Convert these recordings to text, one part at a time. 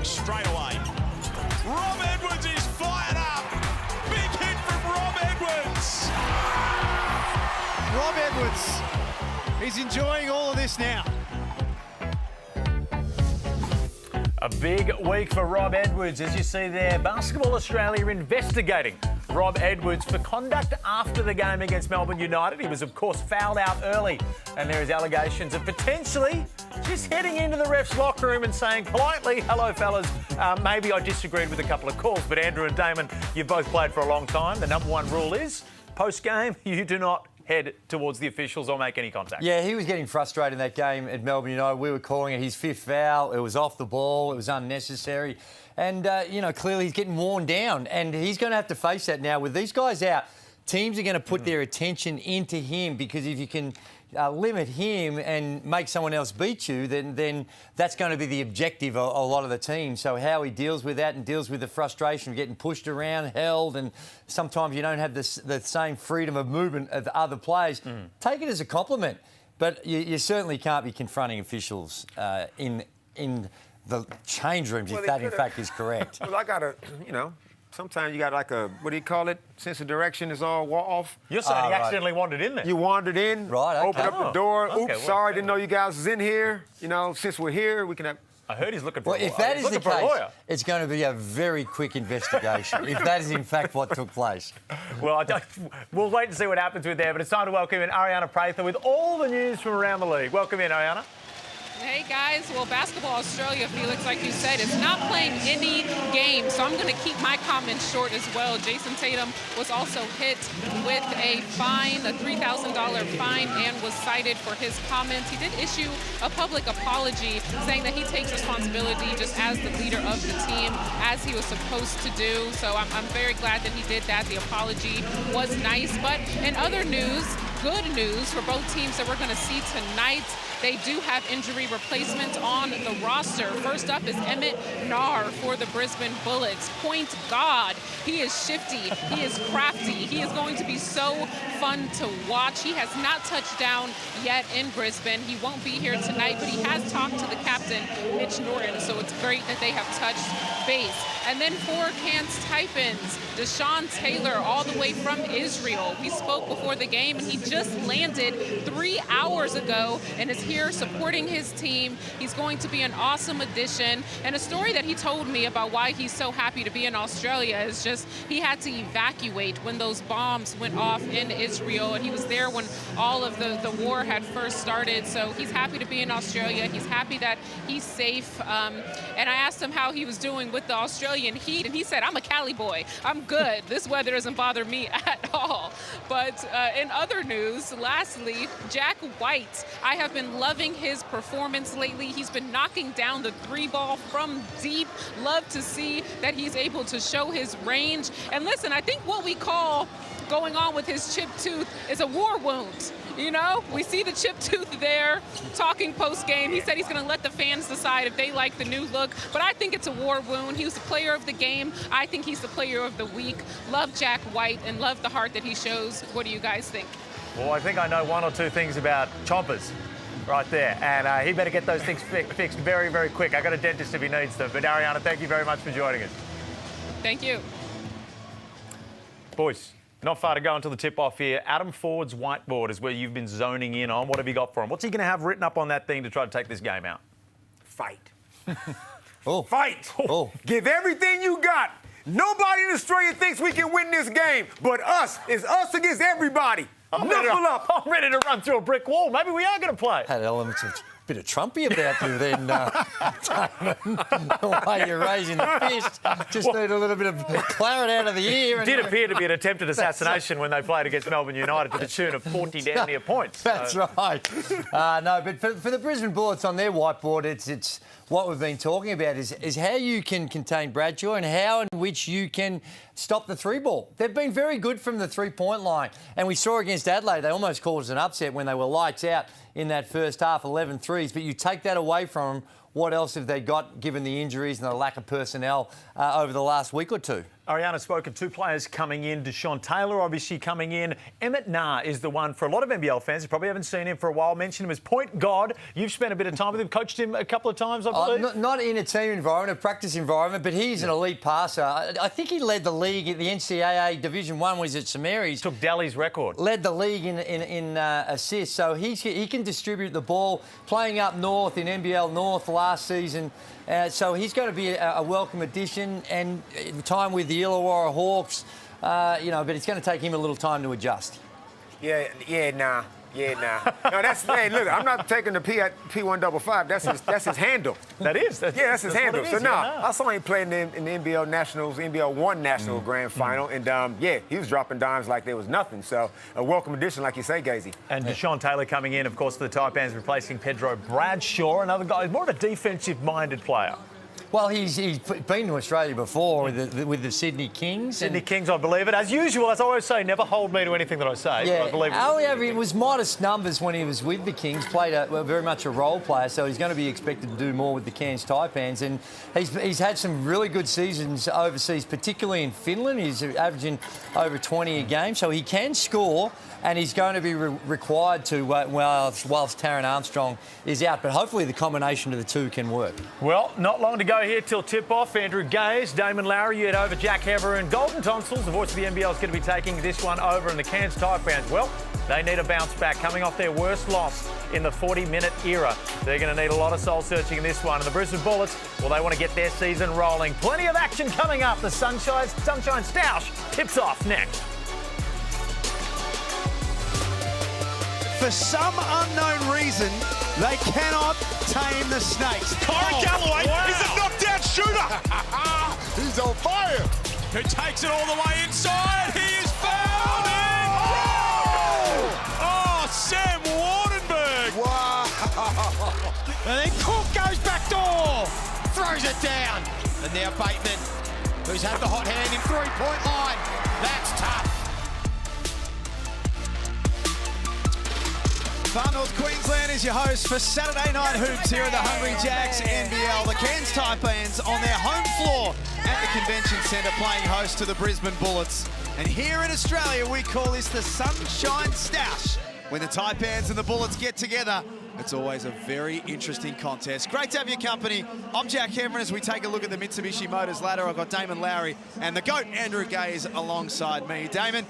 blocks straight away. Rob Edwards is fired up. Big hit from Rob Edwards. Rob Edwards, he's enjoying all of this now. A big week for Rob Edwards. As you see there, Basketball Australia investigating Rob Edwards for conduct after the game against Melbourne United. He was, of course, fouled out early, and there is allegations of potentially just heading into the ref's locker room and saying politely, hello, fellas, maybe I disagreed with a couple of calls, but Andrew and Damon, you've both played for a long time. The number one rule is, post-game, you do not head towards the officials or make any contact. Yeah, he was getting frustrated in that game at Melbourne United. We were calling it his fifth foul. It was off the ball. It was unnecessary. And, clearly he's getting worn down. And he's going to have to face that now. With these guys out, teams are going to put their attention into him, because if you can limit him and make someone else beat you, then that's going to be the objective of a lot of the team. So how he deals with that and deals with the frustration of getting pushed around, held, and sometimes you don't have the same freedom of movement of the other players. Take it as a compliment. But you certainly can't be confronting officials in the change rooms if that, in fact, is correct. Well, I got to, sometimes you got like a, what do you call it? Sense of direction is all off. You're saying he accidentally wandered in there. You wandered in. Right, okay. Opened up the door. Okay, Oops, sorry, didn't know you guys was in here. Since we're here, we can have... I heard he's looking for Well, if that is the case, it's going to be a very quick investigation, if that is in fact what took place. Well, we'll wait and see what happens with there, but it's time to welcome in Ariana Prather with all the news from around the league. Welcome in, Ariana. Hey guys, well, Basketball Australia, Felix, like you said, is not playing any game, so I'm going to keep my comments short as well. Jason Tatum was also hit with a fine, a $3,000 fine, and was cited for his comments. He did issue a public apology, saying that he takes responsibility just as the leader of the team, as he was supposed to do. So I'm very glad that he did that. The apology was nice. But in other news, good news for both teams that we're going to see tonight. They do have injury replacements on the roster. First up is Emmett Nahr for the Brisbane Bullets. Point guard. He is shifty. He is crafty. He is going to be so fun to watch. He has not touched down yet in Brisbane. He won't be here tonight, but he has talked to the captain, Mitch Norton, so it's great that they have touched base. And then for Cairns Taipans, Deshaun Taylor, all the way from Israel. We spoke before the game, and he just landed 3 hours ago and is here supporting his team. He's going to be an awesome addition. And a story that he told me about why he's so happy to be in Australia is just he had to evacuate when those bombs went off in Israel, and he was there when all of the war had first started. So he's happy to be in Australia. He's happy that he's safe. And I asked him how he was doing with the Australian heat, and he said, I'm a Cali boy. I'm good. This weather doesn't bother me at all. But in other news, lastly, Jack White. I have been loving his performance lately. He's been knocking down the three ball from deep. Love to see that he's able to show his range. And listen, I think what we call going on with his chipped tooth is a war wound. We see the chipped tooth there, talking post-game. He said he's going to let the fans decide if they like the new look, but I think it's a war wound. He was the player of the game. I think he's the player of the week. Love Jack White and love the heart that he shows. What do you guys think? Well, I think I know one or two things about chompers right there, and he better get those things fixed very, very quick. I got a dentist if he needs them. But Ariana, thank you very much for joining us. Thank you. Boys, not far to go until the tip-off here. Adam Ford's whiteboard is where you've been zoning in on. What have you got for him? What's he going to have written up on that thing to try to take this game out? Fight. Oh. Fight. Oh. Give everything you got. Nobody in Australia thinks we can win this game, but us. It's us against everybody. Knuckle up. I'm ready to run through a brick wall. Maybe we are going to play. Had elements of bit of Trumpy about you then, the way you're raising the fist. Just need a little bit of claret out of the ear. It did appear to be an attempted assassination when they played against Melbourne United to the tune of 40 down near points. That's right. No, but for the Brisbane Bullets on their whiteboard, it's what we've been talking about is how you can contain Bradshaw and how in which you can stop the three ball. They've been very good from the three-point line. And we saw against Adelaide, they almost caused an upset when they were lights out in that first half, 11 threes. But you take that away from them, what else have they got given the injuries and the lack of personnel over the last week or two? Ariana spoke of two players coming in. Deshaun Taylor obviously coming in. Emmett Nah is the one for a lot of NBL fans who probably haven't seen him for a while. Mentioned him as point guard. You've spent a bit of time with him, coached him a couple of times, I believe. Not in a team environment, a practice environment, but he's an elite passer. I think he led the league at the NCAA Division 1 when he was at St Mary's. Took Daly's record. Led the league in assists, so he can distribute the ball. Playing up north in NBL North last season. So he's going to be a welcome addition, and time with the Illawarra Hawks, but it's going to take him a little time to adjust. No, that's, hey, look, I'm not taking the P155. That's his handle. That's his handle. So, I saw him playing in the NBL Nationals, NBL 1 National Grand Final, and, he was dropping dimes like there was nothing. So, a welcome addition, like you say, Gazy. And Deshaun Taylor coming in, of course, for the Taipans, replacing Pedro Bradshaw, another guy, more of a defensive-minded player. Well, he's been to Australia before with the Sydney Kings. Sydney Kings, I believe it. As usual, as I always say, never hold me to anything that I say. Yeah, I believe it was modest numbers when he was with the Kings, played very much a role player, so he's going to be expected to do more with the Cairns Taipans. And he's had some really good seasons overseas, particularly in Finland. He's averaging over 20 a game, so he can score, and he's going to be required to whilst Taron Armstrong is out. But hopefully the combination of the two can work. Well, not long to go here till tip-off. Andrew Gaze, Damon Lowry, you head over Jack Hever and Golden Tonsils. The voice of the NBL is going to be taking this one over, and the Cairns Taipans, well, they need a bounce back coming off their worst loss in the 40-minute era. They're going to need a lot of soul-searching in this one. And the Brisbane Bullets, well, they want to get their season rolling. Plenty of action coming up. The Sunshine Stoush tips off next. For some unknown reason, they cannot tame the Snakes. Galloway is a knockdown shooter. He's on fire. Who takes it all the way inside. He is fouled in. Oh, Sam Waardenburg. Wow. And then Cook goes back door, throws it down. And now Bateman, who's had the hot hand in three-point line. That's tough. Far North Queensland is your host for Saturday Night Hoops here at the Hungry Jacks NBL. The Cairns Taipans on their home floor at the Convention Centre playing host to the Brisbane Bullets. And here in Australia, we call this the Sunshine Stoush. When the Taipans and the Bullets get together, it's always a very interesting contest. Great to have your company. I'm Jack Hever as we take a look at the Mitsubishi Motors ladder. I've got Damon Lowry and the GOAT, Andrew Gaze, alongside me. Damon,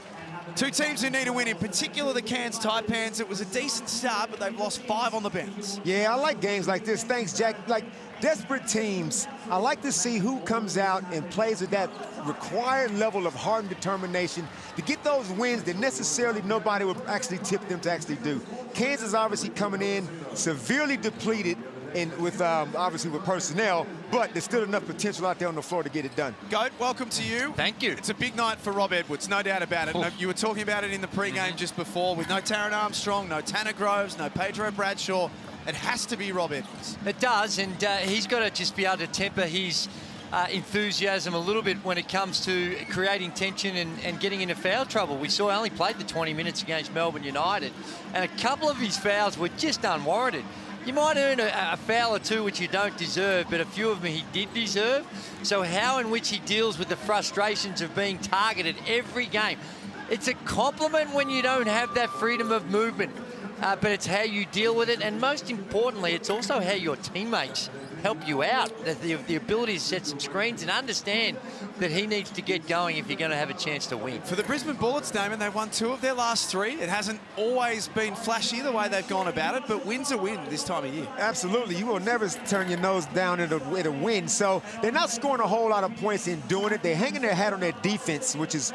two teams who need a win, in particular the Cairns Taipans. It was a decent start, but they've lost 5 on the bounce. Yeah, I like games like this. Thanks, Jack. Like desperate teams, I like to see who comes out and plays with that required level of heart and determination to get those wins that necessarily nobody would actually tip them to actually do. Kansas is obviously coming in severely depleted and obviously with personnel, but there's still enough potential out there on the floor to get it done. Goat, welcome to you. Thank you. It's a big night for Rob Edwards, no doubt about it. No, you were talking about it in the pre-game just before, with no Taron Armstrong, no Tanner Groves, no Pedro Bradshaw. It has to be Rob Edwards. It does, and he's got to just be able to temper his enthusiasm a little bit when it comes to creating tension and getting into foul trouble. We saw he only played the 20 minutes against Melbourne United, and a couple of his fouls were just unwarranted. You might earn a foul or two which you don't deserve, but a few of them he did deserve. So how in which he deals with the frustrations of being targeted every game. It's a compliment when you don't have that freedom of movement, but it's how you deal with it, and most importantly, it's also how your teammates help you out. The ability to set some screens and understand that he needs to get going if you're going to have a chance to win. For the Brisbane Bullets, Damon, they've won 2 of their last 3. It hasn't always been flashy the way they've gone about it, but win's a win this time of year. Absolutely. You will never turn your nose down at a win. So they're not scoring a whole lot of points in doing it. They're hanging their hat on their defense, which is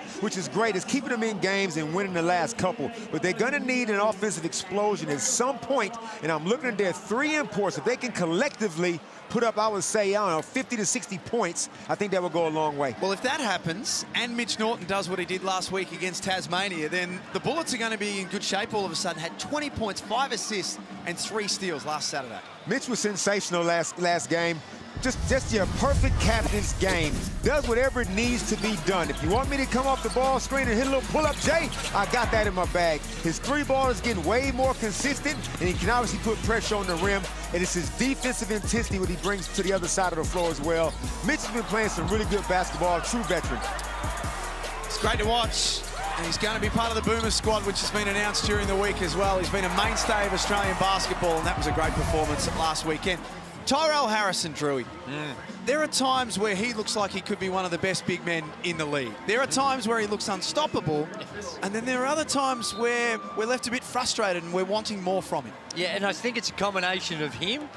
great. It's keeping them in games and winning the last couple. But they're going to need an offensive explosion at some point, and I'm looking at their 3 imports. If they can collectively put up, I would say, I don't know, 50 to 60 points, I think that will go a long way. Well, if that happens, and Mitch Norton does what he did last week against Tasmania, then the Bullets are going to be in good shape all of a sudden. Had 20 points, 5 assists, and 3 steals last Saturday. Mitch was sensational last game. Just your perfect captain's game. Does whatever it needs to be done. If you want me to come off the ball screen and hit a little pull-up, Jay, I got that in my bag. His 3-ball is getting way more consistent, and he can obviously put pressure on the rim, and it's his defensive intensity what he brings to the other side of the floor as well. Mitch has been playing some really good basketball, true veteran. It's great to watch. And he's going to be part of the Boomer squad, which has been announced during the week as well. He's been a mainstay of Australian basketball, and that was a great performance last weekend. Tyrell Harrison, Drewy. There are times where he looks like he could be one of the best big men in the league. There are times where he looks unstoppable, and then there are other times where we're left a bit frustrated and we're wanting more from him. Yeah, and I think it's a combination of him,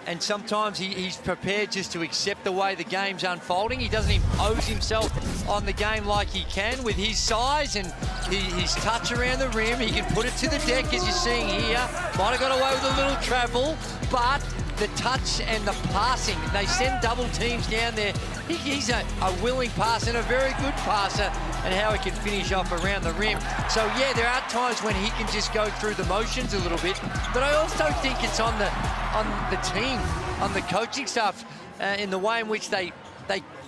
and sometimes he's prepared just to accept the way the game's unfolding. He doesn't impose himself on the game like he can with his size and his touch around the rim. He can put it to the deck, as you're seeing here. Might have got away with a little travel, but the touch and the passing, they send double teams down there. He's a willing passer and a very good passer, and how he can finish off around the rim. So yeah, there are times when he can just go through the motions a little bit, but I also think it's on the team, on the coaching staff, in the way in which they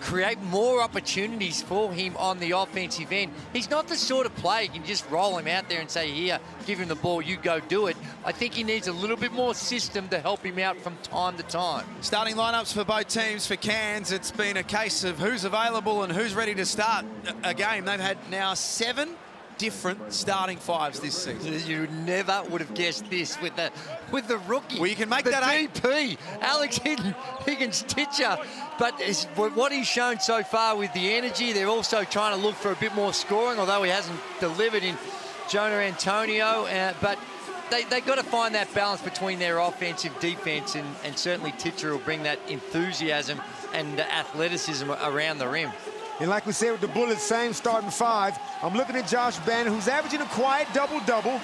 create more opportunities for him on the offensive end. He's not the sort of player you can just roll him out there and say, here, give him the ball, you go do it. I think he needs a little bit more system to help him out from time to time. Starting lineups for both teams. For Cairns, it's been a case of who's available and who's ready to start a game. They've had now 7 different starting fives this season. You never would have guessed this with the rookie. Well, you can make the that DP, Alex Higgins-Titsha. But what he's shown so far with the energy, they're also trying to look for a bit more scoring, although he hasn't delivered in Jonah Antonio. But they've got to find that balance between their offensive defense, and certainly Titsha will bring that enthusiasm and athleticism around the rim. And like we said with the Bullets, same starting 5. I'm looking at Josh Bannon, who's averaging a quiet double-double,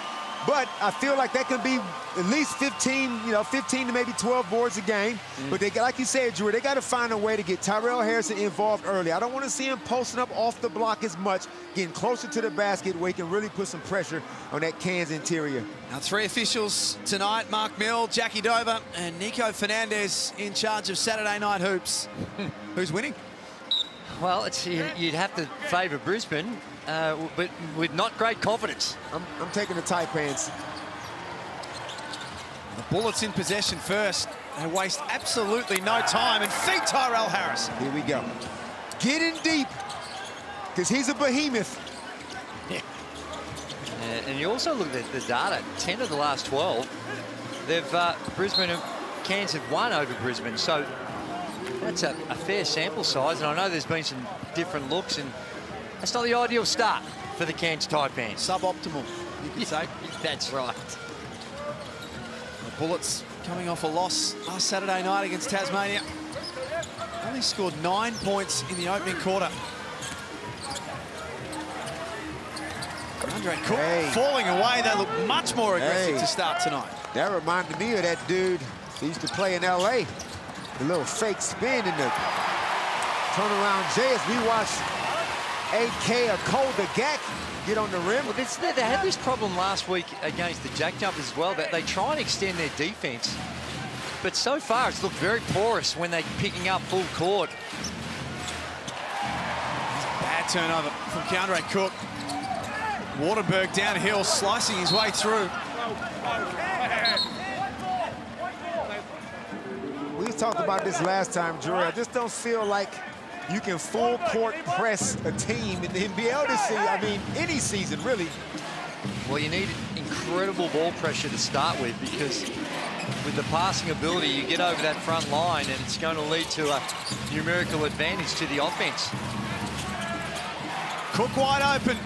but I feel like that can be at least 15 to maybe 12 boards a game. But they, like you said, Drew, they got to find a way to get Tyrell Harrison involved early. I don't want to see him posting up off the block as much, getting closer to the basket where he can really put some pressure on that Cairns interior. Now 3 officials tonight: Mark Mill, Jackie Dover, and Nico Fernandez in charge of Saturday Night Hoops. Who's winning? Well, you'd have to favour Brisbane, but with not great confidence. I'm taking the Taipans. The Bullets in possession first. They waste absolutely no time and feed Tyrell Harris. Here we go. Get in deep, because he's a behemoth. Yeah. And you also look at the data. 10 of the last 12, Brisbane and Cairns have won over Brisbane. So that's a fair sample size, and I know there's been some different looks, and that's not the ideal start for the Cairns Taipans. Suboptimal, you could say. That's right. The Bullets coming off a loss last Saturday night against Tasmania. Only scored 9 points in the opening quarter. Andre Cook falling away. They look much more aggressive to start tonight. That reminded me of that dude who used to play in L.A. The little fake spin and the turnaround J as we watch AK Akoldah Gak get on the rim. Well, they had this problem last week against the Jack Jumpers as well, that they try and extend their defense. But so far, it's looked very porous when they're picking up full court. Bad turnover from Keandre Cook. Waardenburg downhill, slicing his way through. We talked about this last time, Drew. I just don't feel like you can full court press a team in the NBL this season. I mean, any season, really. Well, you need incredible ball pressure to start with, because with the passing ability, you get over that front line and it's going to lead to a numerical advantage to the offense. Cook wide open.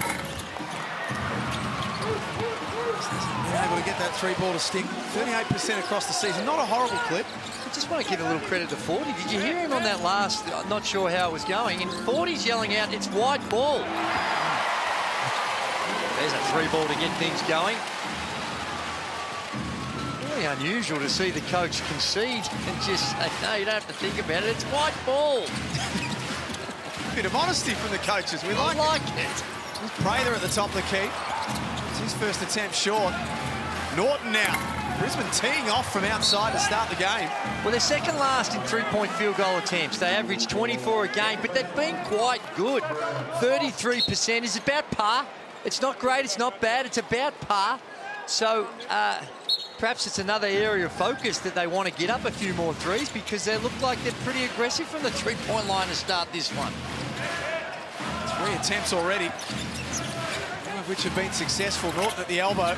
Been able to get that 3-ball to stick. 38% across the season. Not a horrible clip. I just want to give a little credit to 40. Did you hear him on that last? I'm not sure how it was going. And 40's yelling out, it's white ball. There's a 3-ball to get things going. Really unusual to see the coach concede and just say, no, you don't have to think about it. It's white ball. Bit of honesty from the coaches. We like it. Prather at the top of the key. It's his first attempt short. Norton now. Brisbane teeing off from outside to start the game. Well, they're second last in 3-point field goal attempts. They average 24 a game, but they've been quite good. 33% is about par. It's not great, it's not bad, it's about par. So perhaps it's another area of focus that they want to get up a few more threes, because they look like they're pretty aggressive from the 3-point line to start this one. 3 attempts already, one of which have been successful. Norton at the elbow.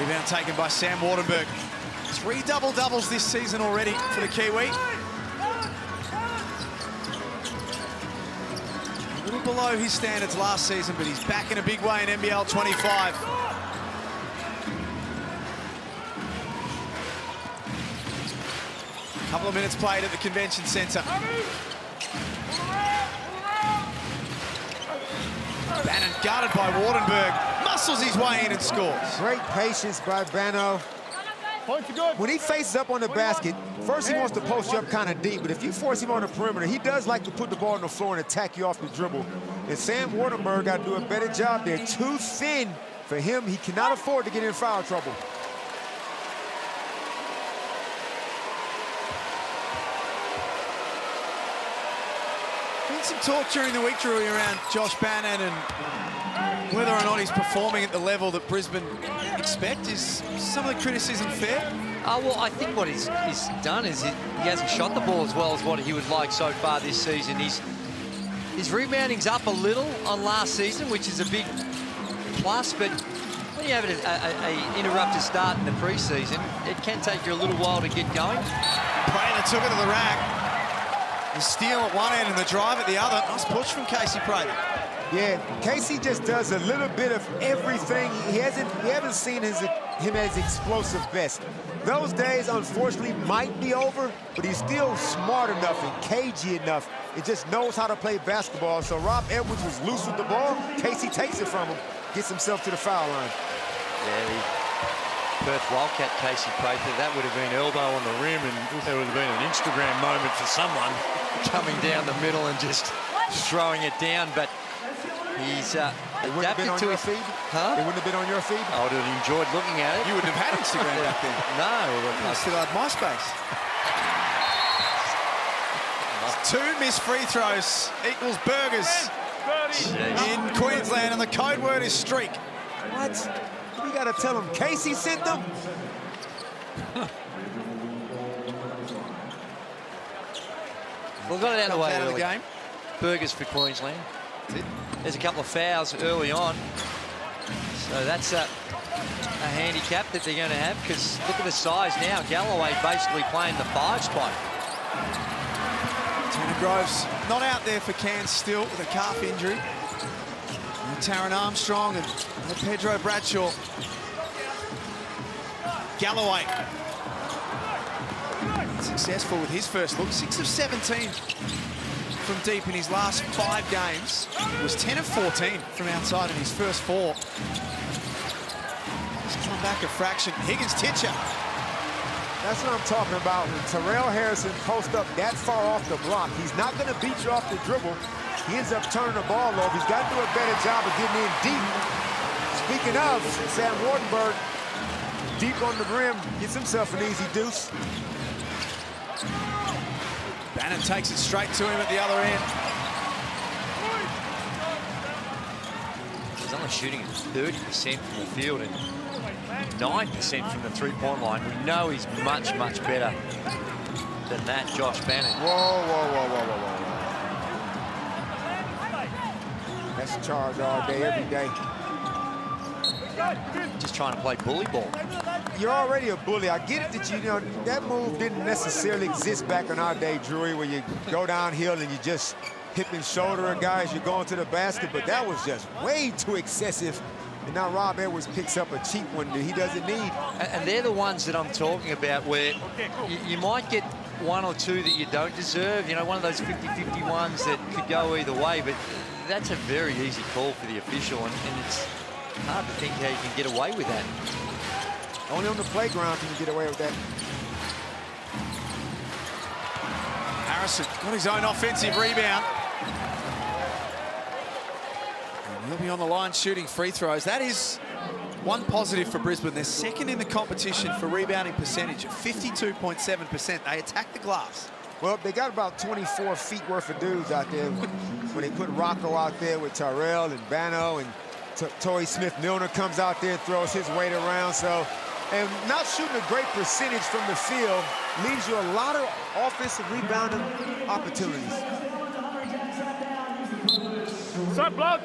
Rebound taken by Sam Waardenburg. 3 double-doubles this season already for the Kiwi. A little below his standards last season, but he's back in a big way in NBL 25. Couple of minutes played at the Convention Centre. Bannon guarded by Waardenburg, muscles his way in and scores. Great patience by Bannon. When he faces up on the basket, first he wants to post you up kind of deep, but if you force him on the perimeter, he does like to put the ball on the floor and attack you off the dribble. And Sam Waardenburg got to do a better job there. Too thin for him. He cannot afford to get in foul trouble. Been some talk during the week, Drew, around Josh Bannon and whether or not he's performing at the level that Brisbane expect. Is some of the criticism fair? Well, I think what he's done is he hasn't shot the ball as well as what he would like so far this season. His rebounding's up a little on last season, which is a big plus, but when you have an interrupted start in the preseason, it can take you a little while to get going. Prather took it to the rack. The steal at one end and the drive at the other. Nice push from Casey Prather. Yeah, Casey just does a little bit of everything. We haven't seen him at his explosive best. Those days, unfortunately, might be over, but he's still smart enough and cagey enough. He just knows how to play basketball. So Rob Edwards was loose with the ball. Casey takes it from him, gets himself to the foul line. Yeah, the Perth Wildcat Casey Prather, that would have been elbow on the rim, and there would have been an Instagram moment for someone coming down the middle and just throwing it down, but he's adapted to his feed. Huh? It wouldn't have been on your feed? I would have enjoyed looking at it. You wouldn't have had Instagram back then. No. I still had MySpace. 2 missed free throws equals burgers in Queensland, and the code word is streak. What? We got to tell him Casey sent them? We've got it out of the way Out of early. the game. Burgers for Queensland. There's a couple of fouls early on. So that's a handicap that they're going to have, because look at the size now. Galloway basically playing the 5 spot. Tanner Groves not out there for Cairns still with a calf injury. And Taron Armstrong and Pedro Bradshaw. Galloway. Successful with his first look. 6 of 17 from deep in his last 5 games. Was 10 of 14 from outside in his first 4. Just come back a fraction. Higgins-Titsha. That's what I'm talking about. When Terrell Harrison posts up that far off the block, he's not going to beat you off the dribble. He ends up turning the ball over. He's got to do a better job of getting in deep. Speaking of, Sam Waardenburg, deep on the rim, gets himself an easy deuce. Bannon takes it straight to him at the other end. He's only shooting 30% from the field and 9% from the three-point line. We know he's much, much better than that, Josh Bannon. Whoa. That's a charge all day, every day. Just trying to play bully ball. You're already a bully. I get it that you know that move didn't necessarily exist back in our day, Drury, where you go downhill and you just hip and shoulder a guy as you're going to the basket, but that was just way too excessive. And now Rob Edwards picks up a cheap one that he doesn't need. And they're the ones that I'm talking about, where you might get 1 or 2 that you don't deserve. You know, one of those 50-50 ones that could go either way, but that's a very easy call for the official, and it's hard to think how you can get away with that. Only on the playground can you get away with that. Harrison got his own offensive rebound. And he'll be on the line shooting free throws. That is one positive for Brisbane. They're second in the competition for rebounding percentage at 52.7%. They attack the glass. Well, they got about 24 feet worth of dudes out there when they put Rocco out there with Tyrell and Bannon, and Torrey Smith-Milner comes out there, throws his weight around. So, and not shooting a great percentage from the field leaves you a lot of offensive rebounding opportunities. I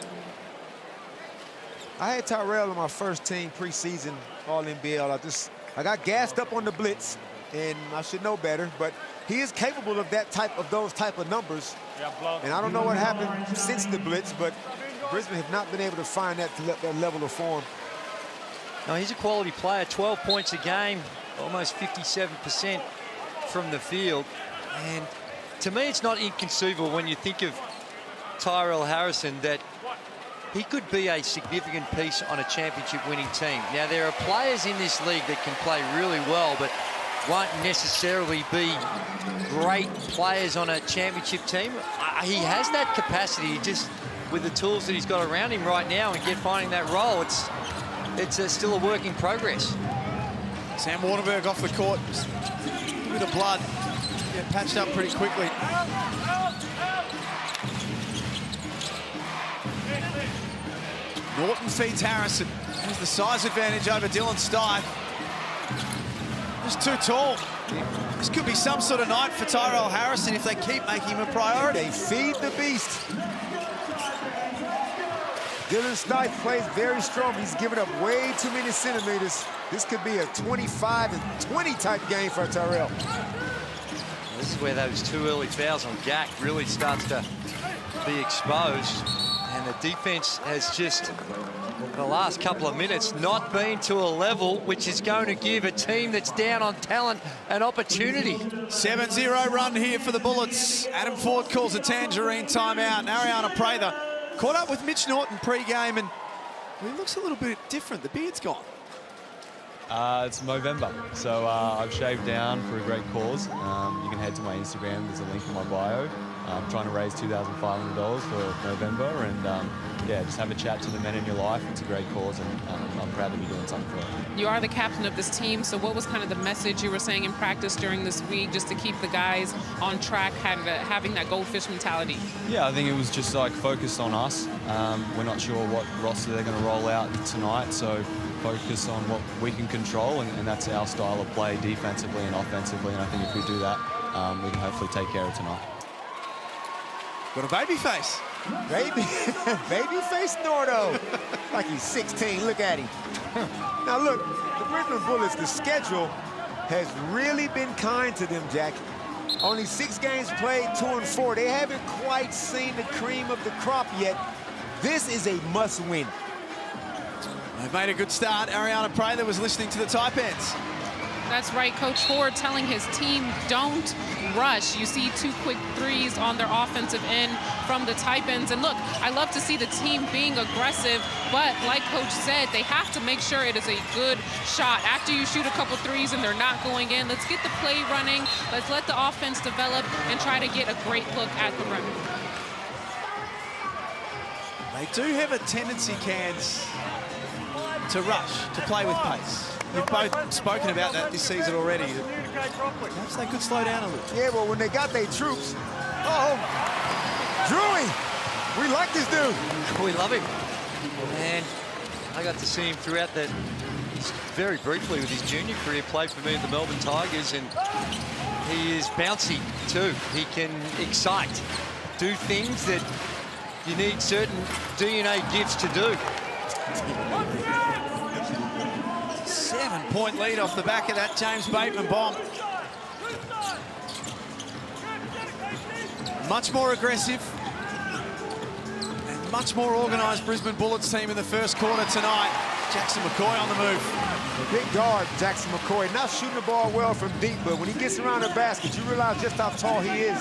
had Tyrell on my first team preseason All-NBL. I got gassed up on the blitz, and I should know better, but he is capable of those type of numbers. And I don't know what happened since the blitz, but Brisbane have not been able to find that level of form. No, he's a quality player, 12 points a game, almost 57% from the field. And to me, it's not inconceivable when you think of Tyrell Harrison that he could be a significant piece on a championship-winning team. Now, there are players in this league that can play really well, but won't necessarily be great players on a championship team. He has that capacity, just with the tools that he's got around him right now, and finding that role, it's still a work in progress. Sam Waardenburg off the court, just a bit of blood. Get patched up pretty quickly. Norton feeds Harrison. Has the size advantage over Dylan Stipe. Just too tall. This could be some sort of night for Tyrell Harrison if they keep making him a priority. They feed the beast. Dylan Stipe plays very strong. He's given up way too many centimeters. This could be a 25 and 20 type game for Tyrell. This is where those 2 early fouls on Gak really starts to be exposed. And the defense has just, the last couple of minutes, not been to a level which is going to give a team that's down on talent an opportunity. 7-0 run here for the Bullets. Adam Ford calls a tangerine timeout. And Ariana Prather caught up with Mitch Norton pre-game, and he looks a little bit different. The beard's gone. It's Movember, so I've shaved down for a great cause. You can head to my Instagram, there's a link in my bio. I'm trying to raise $2,500 for November, and yeah, just have a chat to the men in your life. It's a great cause, and I'm proud to be doing something for it. You are the captain of this team, so what was kind of the message you were saying in practice during this week just to keep the guys on track, having that goldfish mentality? Yeah, I think it was just like focus on us. We're not sure what roster they're going to roll out tonight, so focus on what we can control, and that's our style of play defensively and offensively, and I think if we do that, we can hopefully take care of tonight. Got a baby face. Baby face Norto. Like he's 16, look at him. Now look, the Brisbane Bullets, the schedule has really been kind to them, Jack. Only 6 games played, 2-4. They haven't quite seen the cream of the crop yet. This is a must-win. They've made a good start. Ariana Prather was listening to the Taipans. That's right, Coach Ford telling his team, don't rush. You see 2 quick threes on their offensive end from the Taipans. And look, I love to see the team being aggressive, but like Coach said, they have to make sure it is a good shot. After you shoot a couple threes and they're not going in, let's get the play running. Let's let the offense develop and try to get a great look at the rim. They do have a tendency, Cairns, to rush, to play with pace. You've both spoken about that this season already. Perhaps they could slow down a little. Yeah, well, when they got their troops. Oh, Drewy, we like this dude. We love him. And I got to see him throughout that, very briefly with his junior career, played for me at the Melbourne Tigers, and he is bouncy too. He can excite, do things that you need certain DNA gifts to do. 7-point lead off the back of that James Bateman bomb. Much more aggressive and much more organised Brisbane Bullets team in the first quarter tonight. Jackson McCoy on the move. The big guard, Jackson McCoy, not shooting the ball well from deep, but when he gets around the basket, you realize just how tall he is.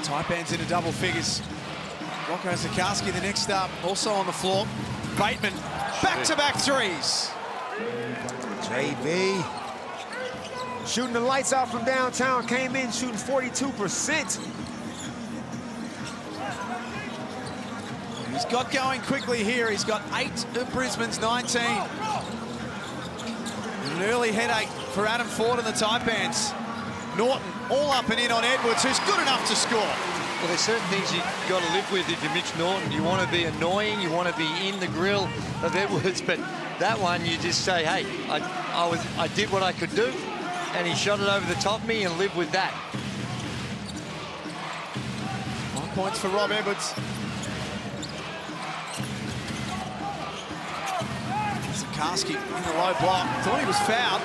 Taipans into double figures. Rocco Zakowski, the next up, also on the floor. Bateman, back-to-back threes. JB. Shooting the lights out from downtown, came in shooting 42%. He's got going quickly here. He's got 8 of Brisbane's 19. An early headache for Adam Ford and the Taipans. Norton all up and in on Edwards, who's good enough to score. Well, there's certain things you've got to live with if you're Mitch Norton. You want to be annoying, you want to be in the grill of Edwards, but that one you just say, hey, I did what I could do, and he shot it over the top of me and lived with that. Points for Rob Edwards. Karski in the low block. Thought he was fouled.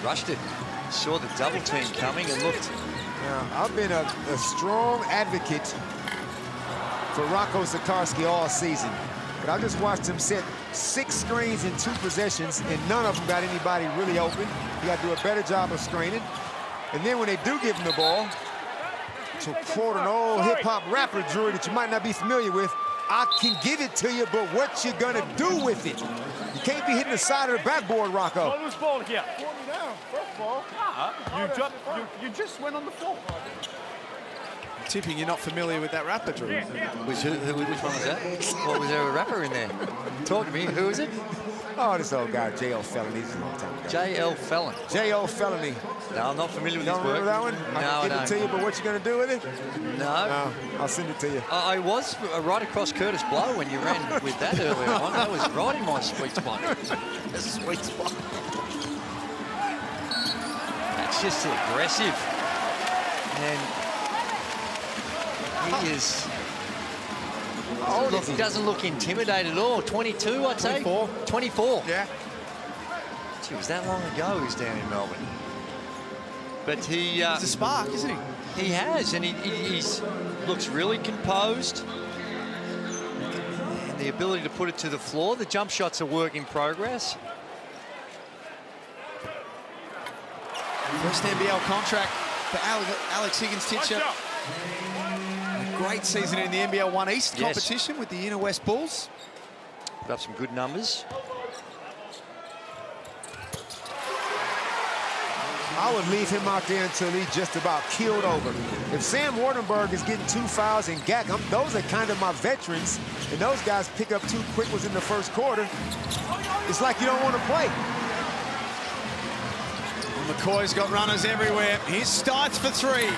Rushed it. Saw the double team coming and looked. Now, I've been a strong advocate for Rocco Zikarsky all season. But I just watched him set 6 screens in 2 possessions, and none of them got anybody really open. You got to do a better job of screening. And then when they do give him the ball, to quote an old hip-hop rapper, Drew, that you might not be familiar with, I can give it to you, but what you gonna do with it? You can't be hitting the side of the backboard, Rocco. No loose ball here. First ball. You just went on the floor. Tipping you're not familiar with that rapper, Drew. Which one was that? What, was there a rapper in there? Talk to me. Who is it? Oh, this old guy, J.L. Felony. He's a long time ago. J.L. Felon. J.L. Felony. No, I'm not familiar with You his don't work. remember that one? No, I can give it to you, but what you gonna do with it? No. I'll send it to you. I was right across Curtis Blow when you ran with that earlier on. That was right in my sweet spot. A sweet spot. It's just aggressive. And he is... He doesn't look intimidated at all. 22, I'd say. 24. 24. Yeah. Gee, it was that long ago he was down in Melbourne. But he... He's a spark, isn't he? He has, and he's looks really composed. And the ability to put it to the floor. The jump shot's a work in progress. First NBL contract for Alex Higgins-Titsha. A great season in the NBL 1 East competition with the Inner West Bulls. Put up some good numbers. I would leave him out there until he's just about keeled over. If Sam Waardenburg is getting 2 fouls and Gak, those are kind of my veterans, and those guys pick up 2 quick ones in the first quarter, it's like you don't want to play. Well, McCoy's got runners everywhere. Here's Stites for 3.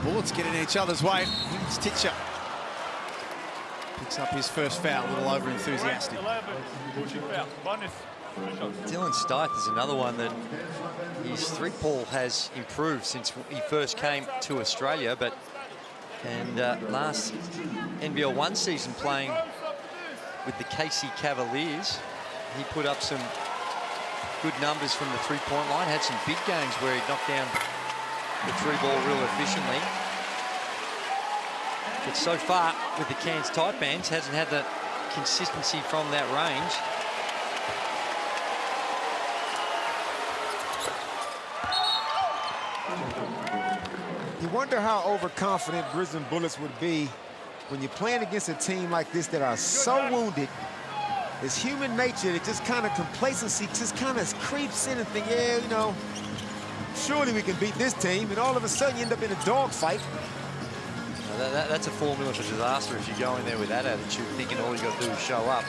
Bullets get in each other's way. Higgins-Titsha picks up his first foul, a little over-enthusiastic. Dylan Stites is another one that his 3-ball has improved since he first came to Australia, and last NBL 1 season playing with the Casey Cavaliers, he put up some good numbers from the 3-point line, had some big games where he knocked down the 3-ball real efficiently. But so far with the Cairns Taipans hasn't had the consistency from that range. You wonder how overconfident Brisbane Bullets would be when you're playing against a team like this that are so wounded. It's human nature that just kind of complacency just kind of creeps in and think, yeah, you know, surely we can beat this team, and all of a sudden you end up in a dogfight. That's a formula for disaster if you go in there with that attitude, thinking all you got to do is show up.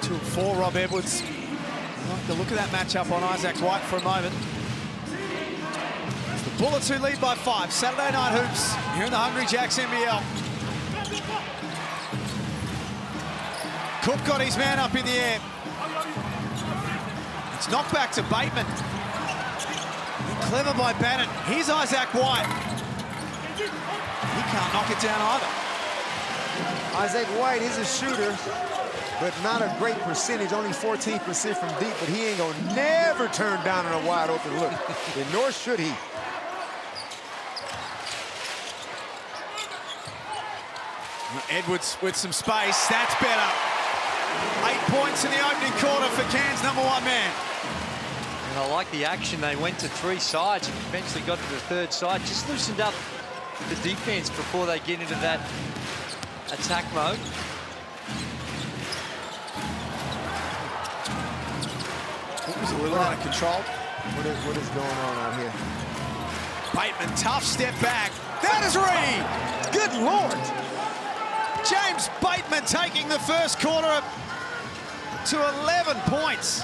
Two for Rob Edwards. Like the look of that matchup on Isaac White for a moment. It's the Bullets who lead by 5. Saturday night hoops here in the Hungry Jacks NBL. Cook got his man up in the air. It's knocked back to Batemon. Clever by Bannon. Here's Isaac White. He can't knock it down either. Isaac White is a shooter, but not a great percentage, only 14% from deep, but he ain't gonna never turn down on a wide open look, and nor should he. Edwards with some space, that's better. 8 points in the opening quarter for Cairns' #1 man. And I like the action. They went to 3 sides and eventually got to the 3rd side. Just loosened up the defense before they get into that attack mode. It was a little out of control. What is going on out here? Bateman, tough step back. That is Reed! Good Lord! James Bateman taking the first quarter to 11 points.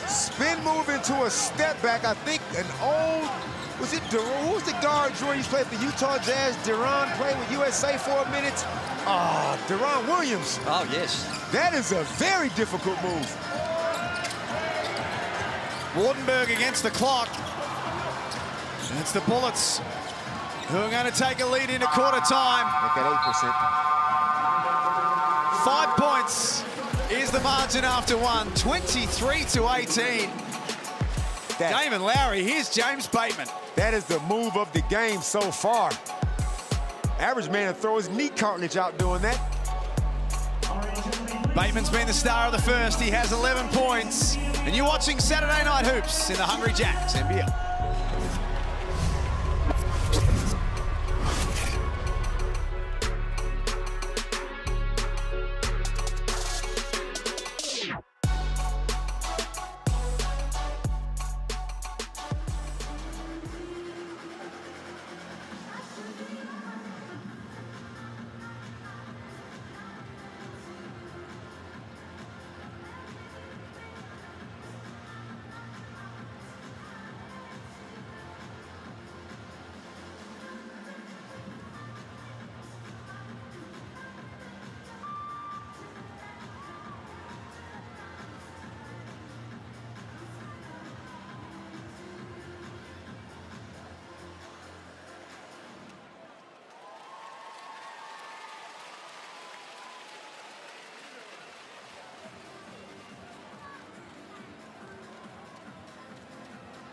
Spin move into a step back. I think an old, was it Duran? Who was the guard, Jordan? He played for Utah Jazz. Duran played with USA for a minute. Ah, Duran Williams. Oh, yes. That is a very difficult move. Waardenburg against the clock. And it's the Bullets who are going to take a lead into quarter time. Make that 8%. 5 points is the margin after one, 23-18. Damon Lowry, here's James Bateman. That is the move of the game so far. Average man to throw his knee cartilage out doing that. Bateman's been the star of the first. He has 11 points. And you're watching Saturday Night Hoops in the Hungry Jacks NBL.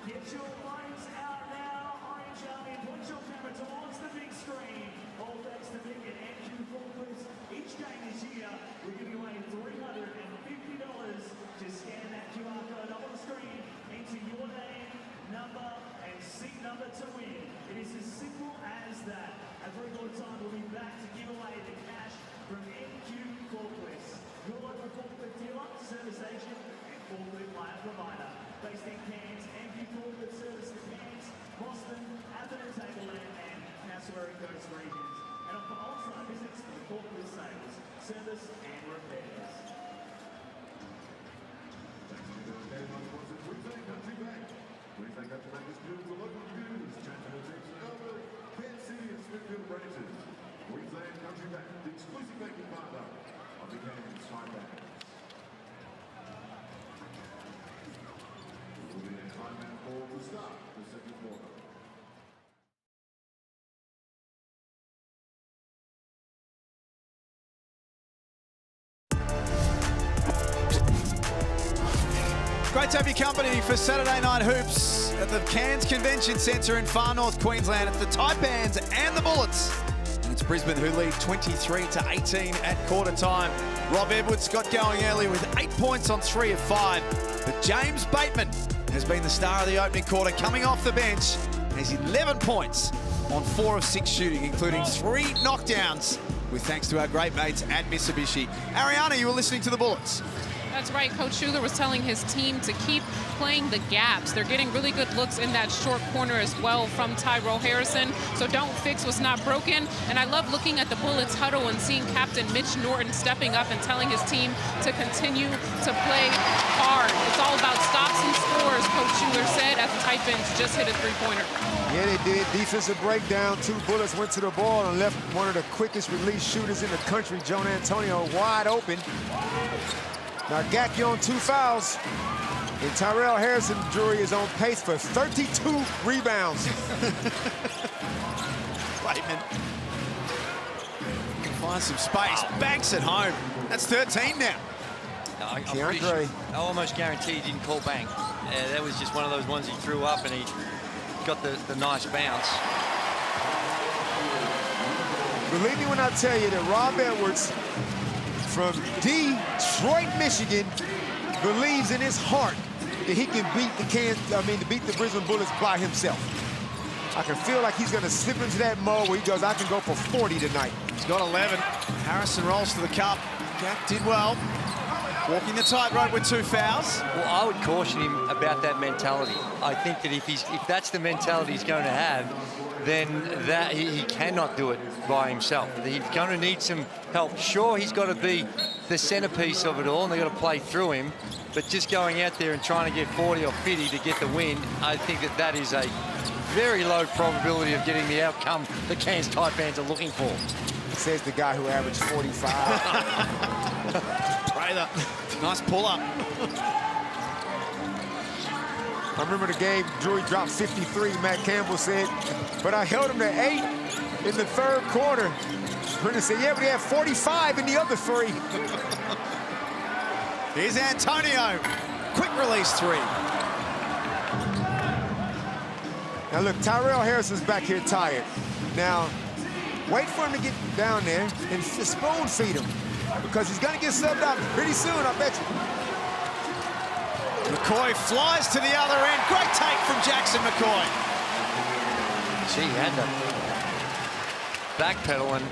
Get your lights out now, Orange Army. Put your camera towards the big screen. All thanks to Nick and NQ Corpus. Each game this year, we're giving away $350. Just scan that QR code up on the screen, enter your name, number, and seat number to win. It is as simple as that. At record time, we'll be back to give away the cash from NQ Corpus. Your local corporate dealer, service agent, and corporate wire provider. Based in Cairns, NQ Corporate Service in Cairns, Boston, Athens, Tableland, and Cassowary Coast regions. And offer on-site visits for corporate sales, service, and repairs. Queensland Country Bank, the exclusive banking partner of the Cairns Taipans. Will be a timeout call to start the second quarter. Great to have your company for Saturday Night Hoops at the Cairns Convention Centre in far north Queensland. It's the Taipans and the Bullets. And it's Brisbane who lead 23-18 at quarter time. Rob Edwards got going early with 8 points on 3 of 5. But James Bateman has been the star of the opening quarter, coming off the bench. Has 11 points on 4 of 6 shooting, including 3 knockdowns, with thanks to our great mates at Mitsubishi. Ariana, you were listening to the Bullets. That's right. Coach Schuler was telling his team to keep playing the gaps. They're getting really good looks in that short corner as well from Tyrell Harrison. So don't fix what's not broken. And I love looking at the Bullets huddle and seeing Captain Mitch Norton stepping up and telling his team to continue to play hard. It's all about stops and scores, Coach Schuler said, as the Taipans just hit a three-pointer. Yeah, they did. Defensive breakdown. 2 Bullets went to the ball and left one of the quickest release shooters in the country, John Antonio, wide open. Now Gak on 2 fouls. And Tyrell Harrison, Drury, is on pace for 32 rebounds. Bateman can find some space. Banks at home. That's 13 now. I almost guarantee he didn't call bank. That was just one of those ones he threw up and he got the nice bounce. Believe me when I tell you that Rob Edwards from Detroit, Michigan, believes in his heart that he can beat the Brisbane Bullets by himself. I can feel like he's going to slip into that mode where he goes, I can go for 40 tonight. He's got 11. Harrison rolls to the cup. Gak did well. Walking the tightrope with 2 fouls. Well, I would caution him about that mentality. I think that if that's the mentality he's going to have, then he cannot do it by himself. He's going to need some help. Sure, he's got to be the centerpiece of it all, and they've got to play through him. But just going out there and trying to get 40 or 50 to get the win, I think that is a very low probability of getting the outcome the Cairns Taipans are looking for. Says the guy who averaged 45. Prather, nice pull-up. I remember the game, Drury dropped 53, Matt Campbell said, but I held him to 8 in the third quarter. Brendan said, yeah, but he had 45 in the other 3. Here's Antonio. Quick release 3. Now look, Tyrell Harrison's back here tired. Now, wait for him to get down there and spoon feed him, because he's gonna get subbed out pretty soon, I bet you. McCoy flies to the other end. Great take from Jackson McCoy. Gee, he had to backpedal, and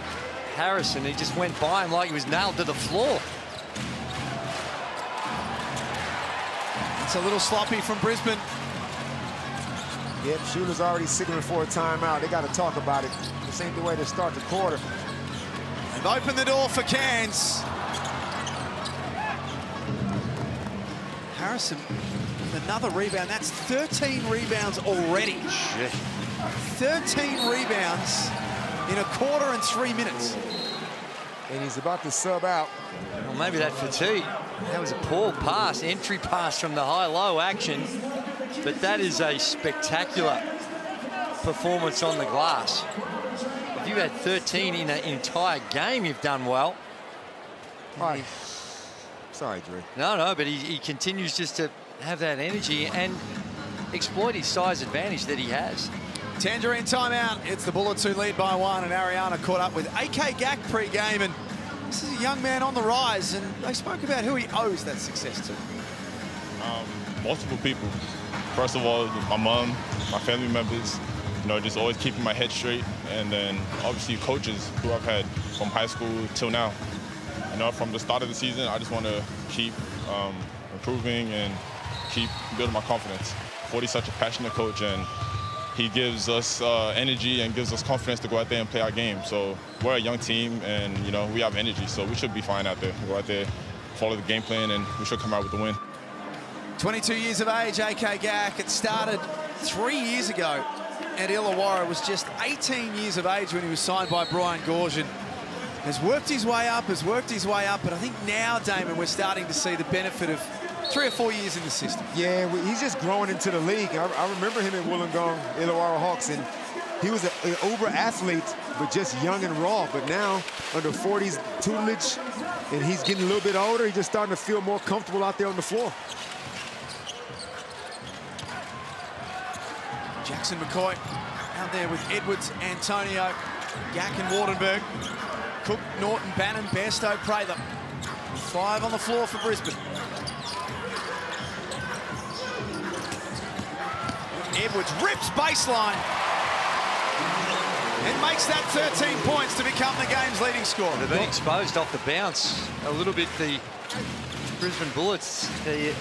Harrison, he just went by him like he was nailed to the floor. It's a little sloppy from Brisbane. Yep, Schuler's already signaling for a timeout. They got to talk about it. This ain't the way to start the quarter. They've opened the door for Cairns. Harrison with another rebound. That's 13 rebounds already. Shit. 13 rebounds in a quarter and 3 minutes. And he's about to sub out. Well, maybe that fatigue. That was a poor pass, entry pass from the high-low action. But that is a spectacular performance on the glass. If you had 13 in an entire game, you've done well. All right. Sorry, Dre. No, but he continues just to have that energy and exploit his size advantage that he has. Tangerine timeout. It's the Bullets who lead by 1, and Ariana caught up with Akoldah Gak pre-game, and this is a young man on the rise, and they spoke about who he owes that success to. Multiple people. First of all, my mom, my family members, you know, just always keeping my head straight, and then obviously coaches who I've had from high school till now. You know, from the start of the season, I just want to keep improving and keep building my confidence. Forty's such a passionate coach, and he gives us energy and gives us confidence to go out there and play our game. So we're a young team, and, you know, we have energy, so we should be fine out there. Go out there, follow the game plan, and we should come out with the win. 22 years of age, Akoldah Gak. It started 3 years ago at Illawarra. Was just 18 years of age when he was signed by Brian Goorjian. Has worked his way up, but I think now, Damon, we're starting to see the benefit of 3 or 4 years in the system. Yeah, he's just growing into the league. I remember him at Wollongong, Illawarra Hawks, and he was an uber athlete, but just young and raw. But now, under 40's tutelage, and he's getting a little bit older, he's just starting to feel more comfortable out there on the floor. Jackson McCoy out there with Edwards, Antonio, Gak and Waardenburg. Cook, Norton, Bannon, Bairstow, Prather. 5 on the floor for Brisbane. Edwards rips baseline and makes that 13 points to become the game's leading scorer. They've been exposed off the bounce a little bit, the Brisbane Bullets, the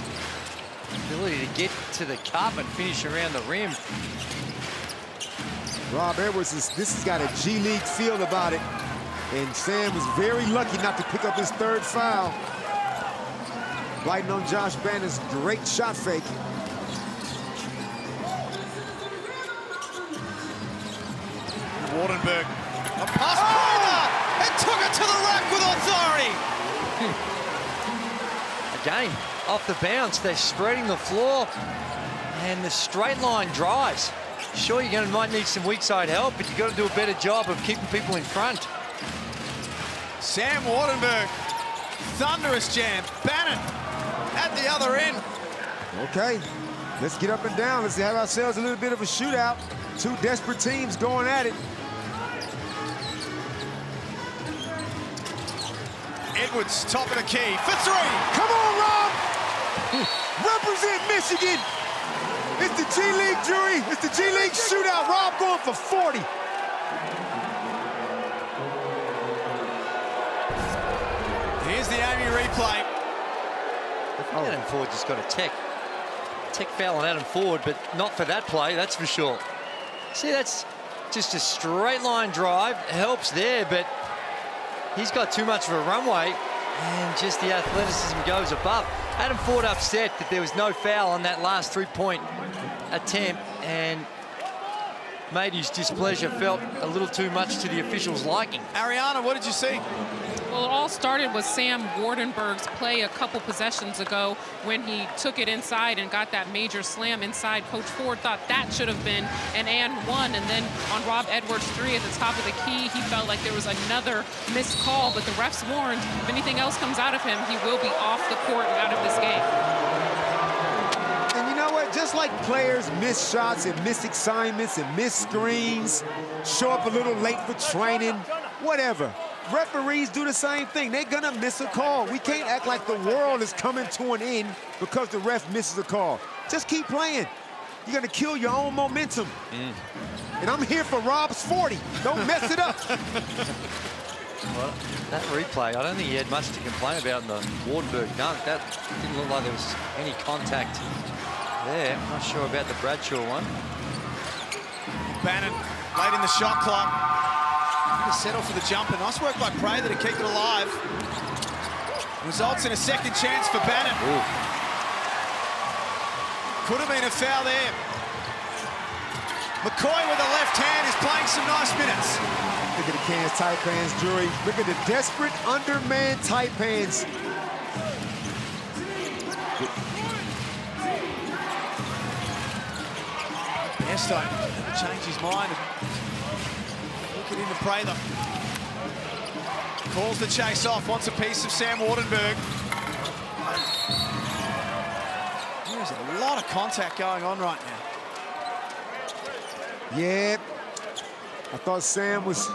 ability to get to the cup and finish around the rim. Rob Edwards, this has got a G League feel about it. And Sam was very lucky not to pick up his 3rd foul. Biting on Josh Bannon's great shot fake. Waardenburg, a pass, Prather, and took it to the rack with authority. Again, off the bounce, they're spreading the floor, and the straight line drives. Sure, might need some weak side help, but you've got to do a better job of keeping people in front. Sam Waardenburg, thunderous jam. Bannon at the other end. Okay, let's get up and down. Let's have ourselves a little bit of a shootout. 2 desperate teams going at it. Edwards, top of the key for 3. Come on, Rob! Represent Michigan! It's the G League jury. It's the G League shootout. Rob going for 40. Here's the Amy replay. Adam Ford just got a tech foul on Adam Ford, but not for that play, that's for sure. See, that's just a straight line drive. It helps there, but he's got too much of a runway, and just the athleticism goes above. Adam Ford upset that there was no foul on that last 3-point attempt, and made his displeasure felt a little too much to the officials' liking. Ariana, what did you see? Well, it all started with Sam Waardenburg's play a couple possessions ago when he took it inside and got that major slam inside. Coach Ford thought that should have been an and one. And then on Rob Edwards' three at the top of the key, he felt like there was another missed call, but the refs warned if anything else comes out of him, he will be off the court and out of this game. And you know what? Just like players miss shots and miss assignments and miss screens, show up a little late for training, whatever. Referees do the same thing. They're gonna miss a call. We can't act like the world is coming to an end because the ref misses a call. Just keep playing. You're gonna kill your own momentum. And I'm here for Rob's 40. Don't mess it up. Well, that replay, I don't think he had much to complain about in the Waardenburg dunk. That didn't look like there was any contact there. I'm not sure about the Bradshaw one. Bannon late in the shot clock. Settle for the jumper. Nice work by Prather to keep it alive. Results in a second chance for Bannon. Ooh. Could have been a foul there. McCoy with the left hand is playing some nice minutes. Look at the Cairns Taipans, Drury. Look at the desperate underman Taipans. Bairstow changed his mind. Look it into Prather. Calls the chase off, wants a piece of Sam Waardenburg. There's a lot of contact going on right now. Yeah, I thought Sam's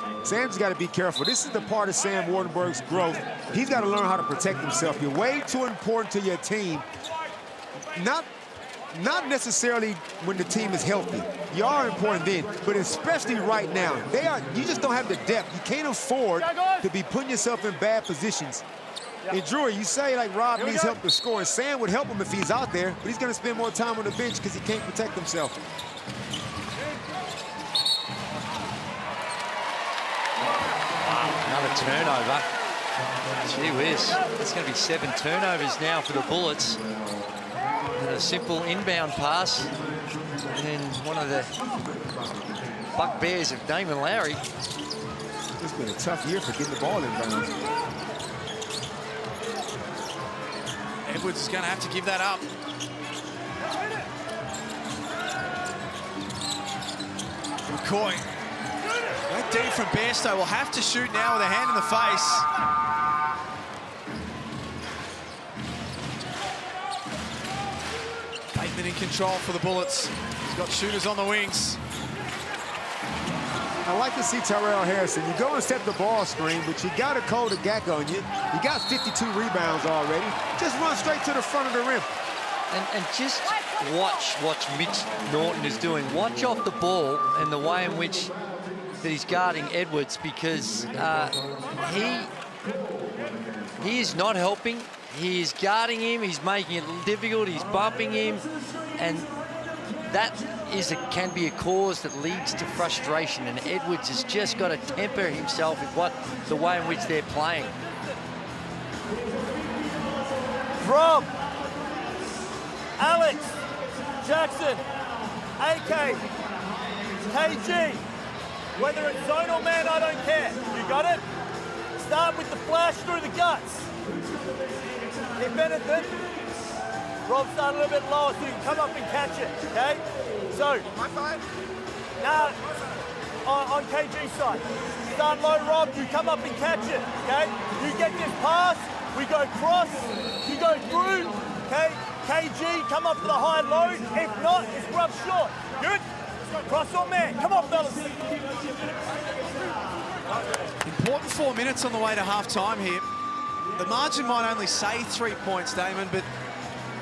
got to be careful. This is the part of Sam Waardenburg's growth. He's got to learn how to protect himself. You're way too important to your team. Not necessarily when the team is healthy. You are important then, but especially right now. You just don't have the depth. You can't afford to be putting yourself in bad positions. And Drew, you say like Rob needs help to score, and Sam would help him if he's out there, but he's going to spend more time on the bench because he can't protect himself. Another turnover. Gee whiz. It's going to be 7 turnovers now for the Bullets. And a simple inbound pass. And then one of the bugbears of Damon Lowry. It's been a tough year for getting the ball inbound. Edwards is going to have to give that up. McCoy. That D from Bairstow will have to shoot now with a hand in the face. Batemon in control for the Bullets. He's got shooters on the wings. I like to see Tyrell Harrison. You go and set the ball screen, but you got Akoldah Gak on you. You got 52 rebounds already. Just run straight to the front of the rim. And just watch what Mitch Norton is doing. Watch off the ball and the way in which that he's guarding Edwards, because he is not helping. He is guarding him. He's making it difficult. He's bumping him, and that can be a cause that leads to frustration. And Edwards has just got to temper himself with the way in which they're playing. Rob, Alex, Jackson, AK, KG, whether it's zone or man, I don't care. You got it? Start with the flash through the guts. Hey, Benetton, Rob, start a little bit lower so you can come up and catch it, okay? So, my side? Nah, on KG's side. Start low, Rob, you come up and catch it, okay? You get this pass, we go cross, you go through, okay? KG, come up to the high low. If not, it's grub short. Good? Cross or man. Come on, fellas. Important 4 minutes on the way to half-time here. The margin might only say 3 points, Damon, but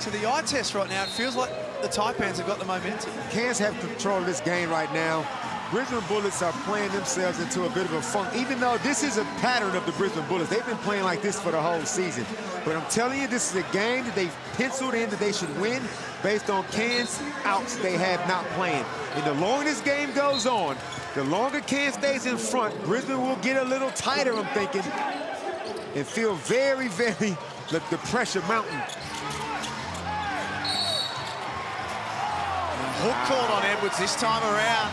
to the eye test right now, it feels like the Taipans have got the momentum. Cairns have control of this game right now. Brisbane Bullets are playing themselves into a bit of a funk, even though this is a pattern of the Brisbane Bullets. They've been playing like this for the whole season. But I'm telling you, this is a game that they've penciled in that they should win based on Cairns outs they have not playing. And the longer this game goes on, the longer Cairns stays in front, Brisbane will get a little tighter, I'm thinking, and feel very, very the pressure mounting. Hook called on Edwards this time around.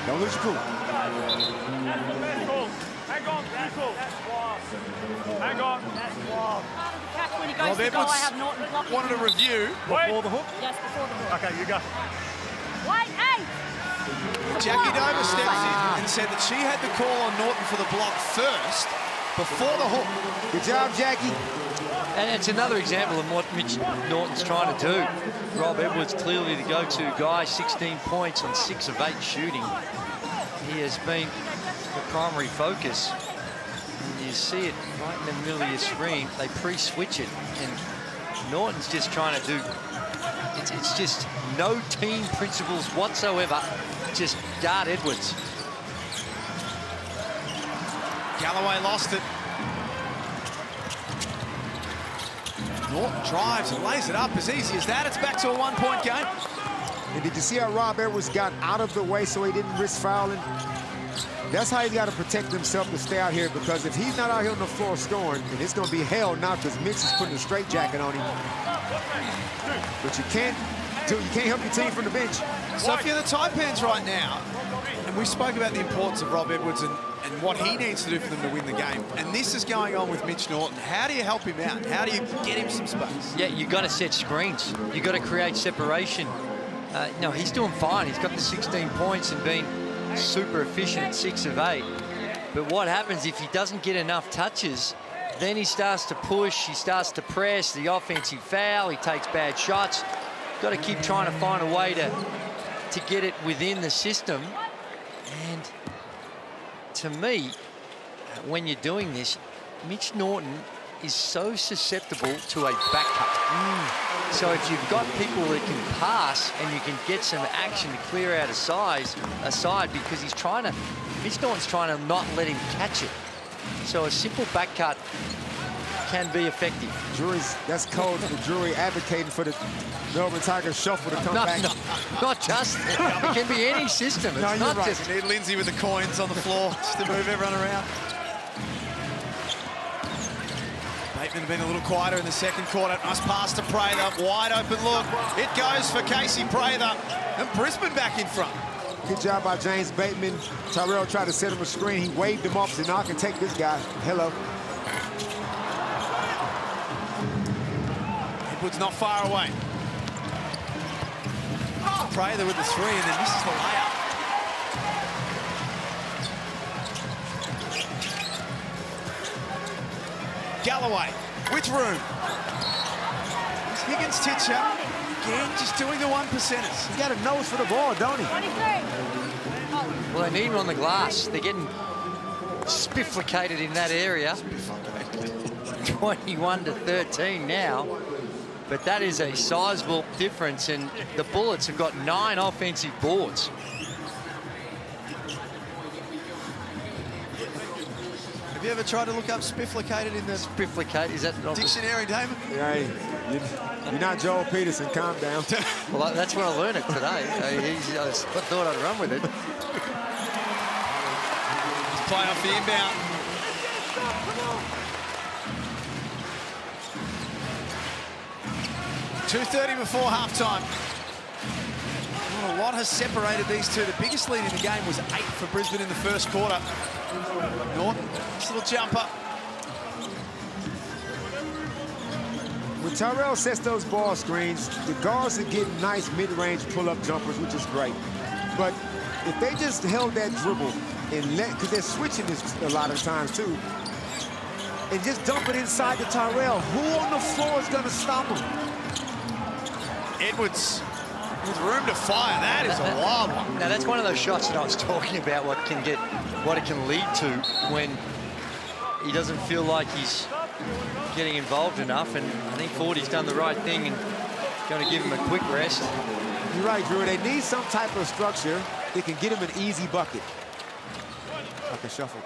Don't lose your cool. Hang on, that's cool. Hang on. When he goes Rob to goal, I Edwards have Norton blocking. wanted a review before the hook. Yes, before the hook. Okay, you go. Wait, hey! Jackie Dover steps in and said that she had the call on Norton for the block first before the hook. Good job, Jackie. And it's another example of what Mitch Norton's trying to do. Rob Edwards clearly the go-to guy, 16 points on 6 of 8 shooting. He has been the primary focus. And you see it right in the middle of your screen. They pre-switch it, and Norton's just trying to do, it's just no team principles whatsoever, just guard Edwards. Galloway lost it. Norton drives and lays it up as easy as that. It's back to a 1-point game. And did you see how Rob Edwards got out of the way so he didn't risk fouling? That's how he's got to protect himself to stay out here, because if he's not out here on the floor scoring, then it's going to be hell now because Mitch is putting a straitjacket on him. But you can't help your team from the bench. So if you're the Taipans right now, and we spoke about the importance of Rob Edwards and what he needs to do for them to win the game, and this is going on with Mitch Norton, how do you help him out? How do you get him some space? Yeah, you've got to set screens. You've got to create separation. No, he's doing fine. He's got the 16 points and been super efficient, 6 of 8. But what happens if he doesn't get enough touches? Then he starts to push, he starts to press, the offensive foul, he takes bad shots. Got to keep trying to find a way to get it within the system. And to me, when you're doing this, Mitch Norton is so susceptible to a back cut. So if you've got people that can pass and you can get some action to clear out aside, because Mitch Norton's trying to not let him catch it. So a simple back cut can be effective. That's code for the jury advocating for the Melbourne Tigers shuffle to come back. No, not just. It can be any system. It's No, not you're right. just. You need Lindsay with the coins on the floor just to move everyone around. Bateman been a little quieter in the second quarter. Nice pass to Prather. Wide open look. It goes for Casey Prather. And Brisbane back in front. Good job by James Bateman. Tyrell tried to set him a screen. He waved him off, said, "No, I can take this guy." Hello. Edwards not far away. Prather with the 3 and then misses the layup. Galloway with room. It's Higgins-Titsha again, just doing the 1%ers. He's got a nose for the ball, don't he? 23. Well, they need him on the glass. They're getting spifflicated in that area. 21-13 now. But that is a sizable difference, and the Bullets have got 9 offensive boards. Have you ever tried to look up spifflicated in the Spifflicated, is that not dictionary, Damon? Yeah, you're not Joel Peterson. Calm down. Well, that's where I learned it today. I thought I'd run with it. Play off the inbound. .2:30 before halftime. Well, a lot has separated these two. The biggest lead in the game was 8 for Brisbane in the first quarter. Norton, nice little jumper. When Tyrell sets those ball screens, the guards are getting nice mid-range pull-up jumpers, which is great. But if they just held that dribble and because they're switching this a lot of times too, and just dump it inside to Tyrell, who on the floor is going to stop him? Edwards with room to fire. That is a wild one. Now, that's one of those shots that I was talking about, what it can lead to when he doesn't feel like he's getting involved enough, and I think Fordy's done the right thing and going to give him a quick rest. You're right, Drew. They need some type of structure that can get him an easy bucket. Like a shuffle.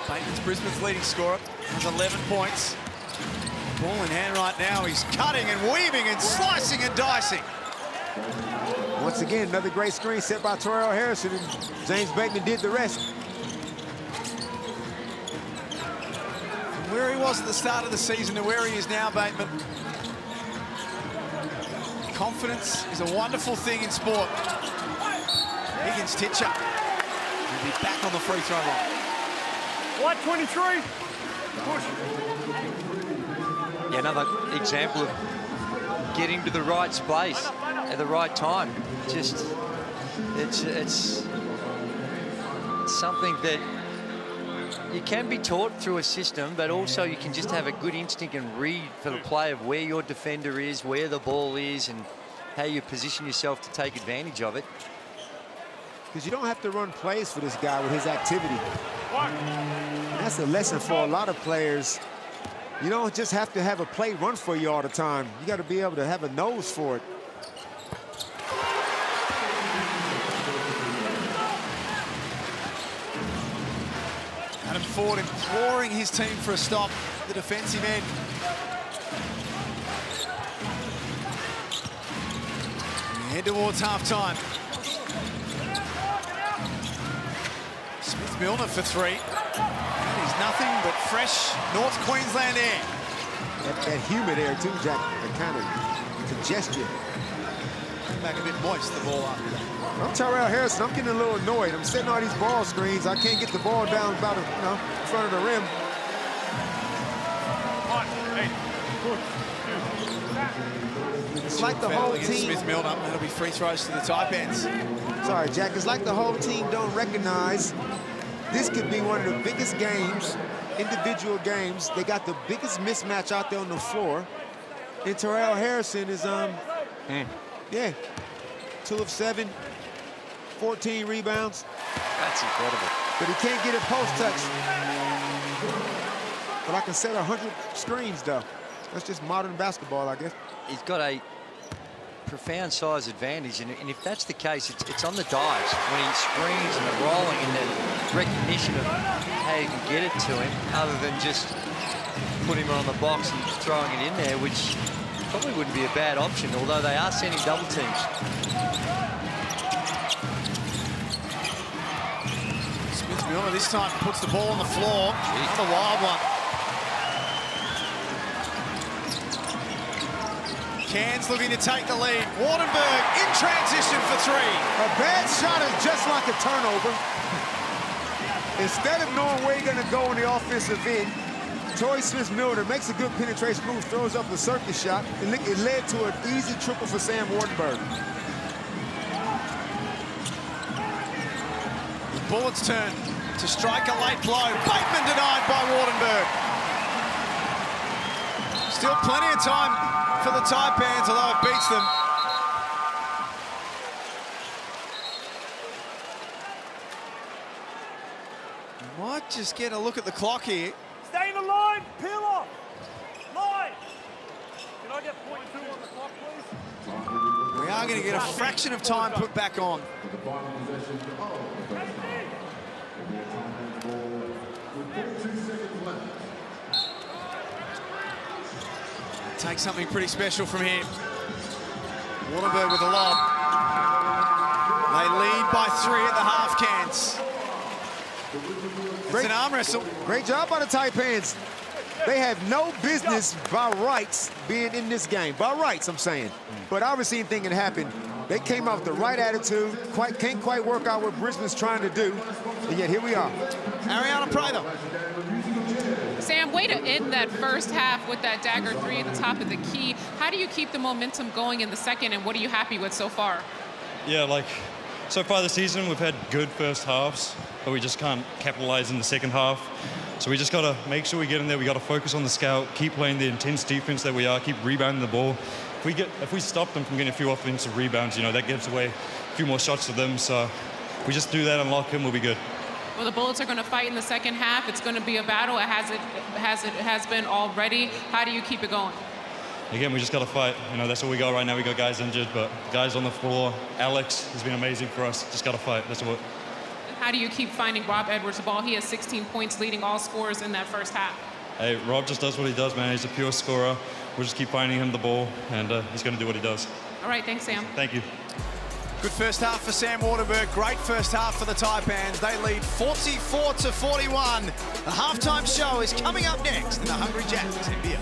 Bateman's Brisbane's leading scorer. Has 11 points. Ball in hand right now. He's cutting and weaving and slicing and dicing. Once again, another great screen set by Tyrell Harrison, and James Bateman did the rest. From where he was at the start of the season to where he is now, Bateman. Confidence is a wonderful thing in sport. Higgins-Titsha will be back on the free throw line. White 23. Push. Yeah, another example of getting to the right space at the right time. Just, it's something that you can be taught through a system, but also you can just have a good instinct and read for the play of where your defender is, where the ball is, and how you position yourself to take advantage of it. Because you don't have to run plays for this guy with his activity. And that's a lesson for a lot of players. You don't just have to have a play run for you all the time. You got to be able to have a nose for it. Adam Ford imploring his team for a stop, the defensive end. We head towards half-time. Milner for three. That is nothing but fresh North Queensland air. That humid air too, Jack. That kind of congestion. Back a bit moist, the ball up. I'm Tyrell Harrison. I'm getting a little annoyed. I'm setting all these ball screens. I can't get the ball down about, in front of the rim. It's like the whole team. Smith Milner. That'll be free throws to the Taipans. Sorry, Jack. It's like the whole team don't recognize this could be one of the biggest games, individual games. They got the biggest mismatch out there on the floor. And Tyrell Harrison is, 2 of 7, 14 rebounds. That's incredible. But he can't get a post touch. But I can set 100 screens, though. That's just modern basketball, I guess. He's got a profound size advantage, and if that's the case, it's on the dives when he screens and the rolling and the recognition of how you can get it to him, other than just putting him on the box and throwing it in there, which probably wouldn't be a bad option, although they are sending double teams. Smith Milner this time puts the ball on the floor. Another wild one. Cairns looking to take the lead. Waardenburg in transition for three. A bad shot is just like a turnover. Instead of knowing where you're going to go in the offensive end, Torrey Smith-Milner makes a good penetration move, throws up the circus shot, and it led to an easy triple for Sam Waardenburg. The Bullets turn to strike a late blow. Batemon denied by Waardenburg. Still plenty of time for the Taipans, although it beats them. Might just get a look at the clock here. Stay in the line. Peel off. Line. Can I get 0.2 on the clock, please? We are going to get a fraction of time put back on. Take something pretty special from here. Waardenburg with a lob. They lead by 3 at the half, Cairns. It's an arm wrestle. Great job by the Taipans. They have no business by rights being in this game. By rights, I'm saying. But obviously anything can happen. They came out with the right attitude. Can't quite work out what Brisbane's trying to do. And yet here we are. Ariana Prather. Sam, way to end that first half with that dagger 3 at the top of the key. How do you keep the momentum going in the second, and what are you happy with so far? Yeah, so far this season, we've had good first halves, but we just can't capitalize in the second half. So we just got to make sure we get in there. We got to focus on the scout, keep playing the intense defense that we are, keep rebounding the ball. If we stop them from getting a few offensive rebounds, that gives away a few more shots to them. So if we just do that and lock him, we'll be good. Well, the Bullets are going to fight in the second half. It's going to be a battle. It has been already. How do you keep it going? Again, we just got to fight. That's what we got right now. We got guys injured, but guys on the floor. Alex has been amazing for us. Just got to fight. That's what. How do you keep finding Rob Edwards the ball? He has 16 points, leading all scorers in that first half. Hey, Rob just does what he does, man. He's a pure scorer. We'll just keep finding him the ball, and he's going to do what he does. All right, thanks, Sam. Thank you. Good first half for Sam Waardenburg. Great first half for the Taipans. They lead 44-41. The halftime show is coming up next in the Hungry Jacks NBL.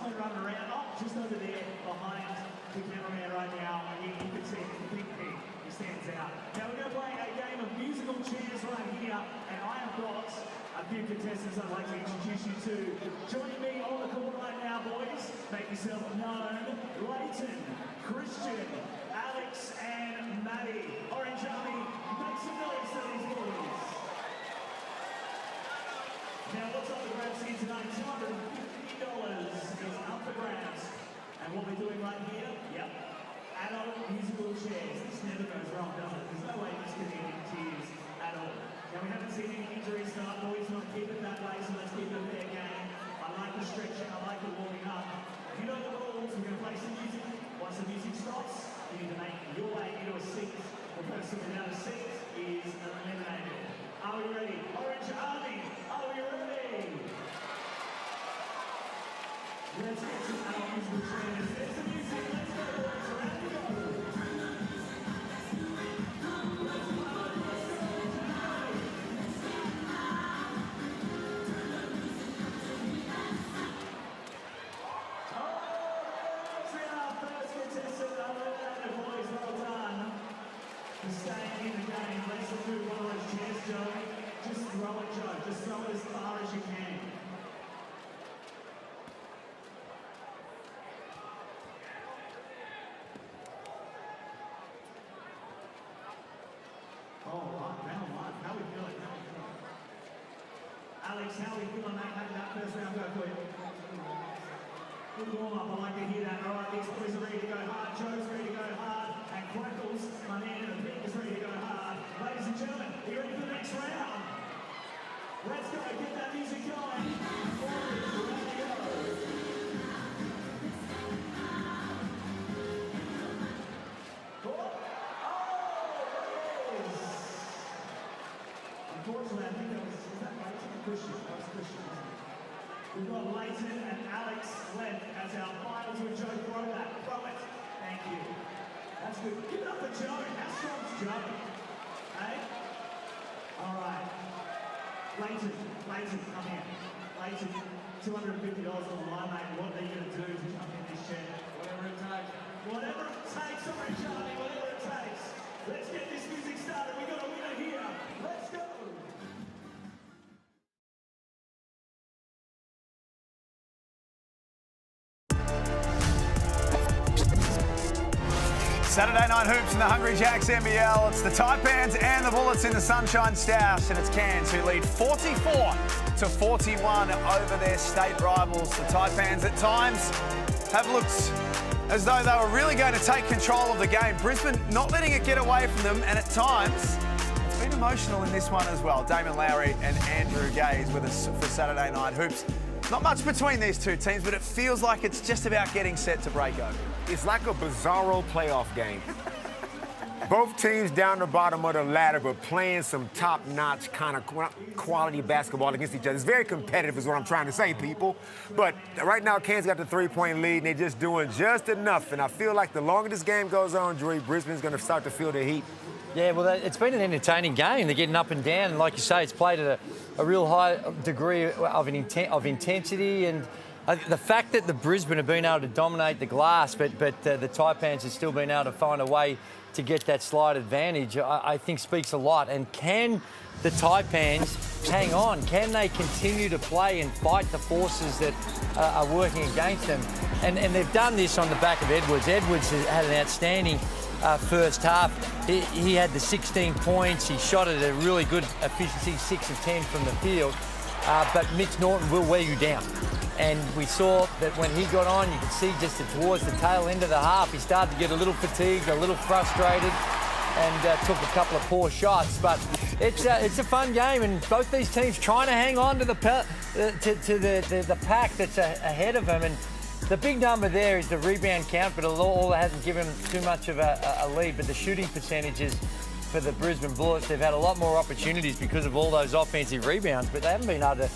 Batemon running around. Oh, just over there behind the cameraman right now. And you can see the big pig. He stands out. Now we're going to play a game of musical chairs right here. And I have got a few contestants I'd like to introduce you to. Joining me on the court right now, boys. Make yourself known. Leighton, Christian, Alex, and Maddie. Orange Army, make some noise to these boys. Now, what's up for grabs here tonight? $250 is up for grabs. And what we're doing right here, yep, adult musical chairs. This never goes wrong, does it? There's no way this could end in tears at all. Now, we haven't seen any injuries start, boys. Want to keep it that way, so let's keep it a fair game. I like the stretching, I like the warming up. If you know the rules, we're going to play some music. Once the music stops, you need to make your way into a seat. The person without a seat is eliminated. Are we ready? Orange Army, are we ready? Let's get some adult musical chairs. There's the music. Let's go, boys. Around we go. Staying in the game, let's move one of those chairs, Joe. Just throw it, Joe. Just throw it as far as you can. Oh, round one. How we feeling? Alex, how we feeling, mate? How did that first round go for you? Good warm up. I like to hear that. All right, these boys are ready to go hard. Joe's ready to go hard. And Crackles, my man in the pink, is ready to go hard. Ladies and gentlemen, are you ready for the next round? Let's go. Get that music going. Forward, ready to go. Unfortunately, I think that was that Leighton or Christian? That was Christian, wasn't it? We've got Leighton and Alex left as our finals with Joe. Throw that. Throw it. Thank you. That's good. Give it up for Joe. How strong's Joe? Hey? All right. Leighton, come here. Leighton, $250 on the line, mate. What are you going to do to jump in this chair? Whatever it takes. Whatever it takes, Orange Army, whatever it takes. Let's get this music started. We got a winner here. Let's go. Saturday night hoops in the Hungry Jacks NBL. It's the Taipans and the Bullets in the Sunshine Stash, and it's Cairns who lead 44-41 over their state rivals. The Taipans at times have looked as though they were really going to take control of the game. Brisbane not letting it get away from them, and at times it's been emotional in this one as well. Damon Lowry and Andrew Gaze with us for Saturday night hoops. Not much between these two teams, but it feels like it's just about getting set to break open. It's like a bizarro playoff game. Both teams down the bottom of the ladder, but playing some top-notch kind of quality basketball against each other. It's very competitive is what I'm trying to say, people. But right now, Cairns got the three-point lead, and they're just doing just enough. And I feel like the longer this game goes on, Drew, Brisbane's going to start to feel the heat. Yeah, well, it's been an entertaining game. They're getting up and down, and like you say, it's played at a real high degree of intensity. And the fact that the Brisbane have been able to dominate the glass, but the Taipans have still been able to find a way to get that slight advantage, I think speaks a lot. And can the Taipans hang on? Can they continue to play and fight the forces that are working against them? And they've done this on the back of Edwards. Edwards has had an outstanding first half. He had the 16 points. He shot at a really good efficiency, 6 of 10 from the field. But Mitch Norton will wear you down. And we saw that when he got on, you could see just towards the tail end of the half, he started to get a little fatigued, a little frustrated, and took a couple of poor shots. But it's a fun game, and both these teams trying to hang on to the pack that's ahead of them. And the big number there is the rebound count, but all hasn't given too much of a lead. But the shooting percentages for the Brisbane Bullets, they've had a lot more opportunities because of all those offensive rebounds, but they haven't been able to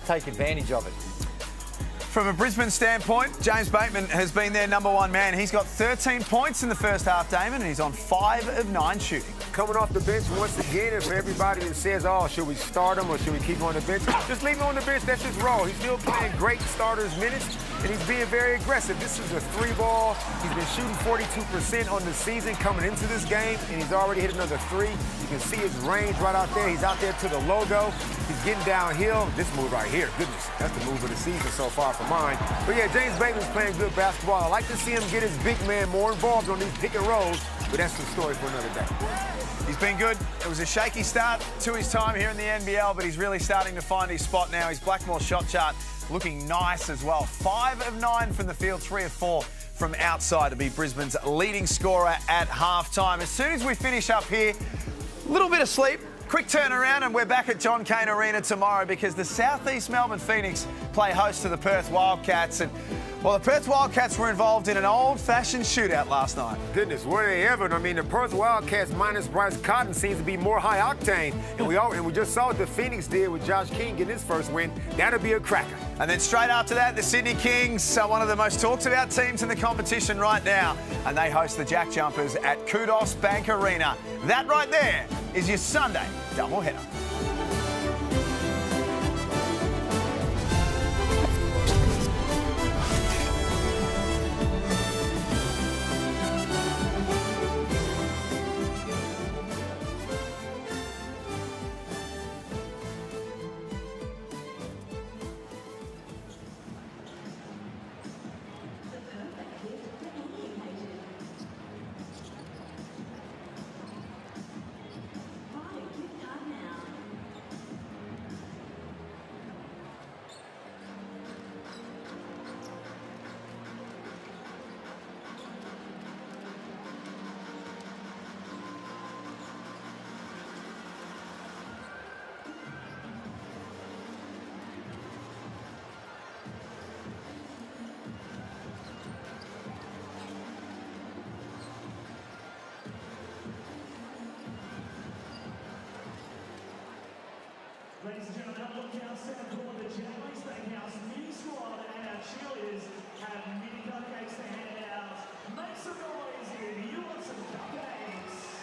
take advantage of it. From a Brisbane standpoint, James Batemon has been their #1 man. He's got 13 points in the first half, Damon, and he's on 5 of 9 shooting. Coming off the bench once again, and for everybody that says, oh, should we start him or should we keep him on the bench? Just leave him on the bench. That's his role. He's still playing great starters minutes. and he's being very aggressive. This is a 3-ball. He's been shooting 42% on the season coming into this game, and he's already hit another 3. You can see his range right out there. He's out there to the logo. He's getting downhill. This move right here, goodness, that's the move of the season so far for mine. But yeah, James Bateman's playing good basketball. I like to see him get his big man more involved on these pick and rolls, but that's the story for another day. He's been good. It was a shaky start to his time here in the NBL, but he's really starting to find his spot now. His Blackmore shot chart looking nice as well. 5 of 9 from the field, 3 of 4 from outside to be Brisbane's leading scorer at halftime. As soon as we finish up here, a little bit of sleep, quick turnaround, and we're back at John Cain Arena tomorrow because the South East Melbourne Phoenix play host to the Perth Wildcats. And well, the Perth Wildcats were involved in an old-fashioned shootout last night. Goodness, were they ever? I mean, the Perth Wildcats minus Bryce Cotton seems to be more high octane, and we just saw what the Phoenix did with Josh King getting his first win. That'll be a cracker. And then straight after that, the Sydney Kings are one of the most talked about teams in the competition right now, and they host the Jack Jumpers at Kudos Bank Arena. That right there is your Sunday doubleheader. Ladies and gentlemen, up look outside for the Galloway Steakhouse mini squad, and our cheerleaders have mini cupcakes to hand out. Make some noise if you want some cupcakes.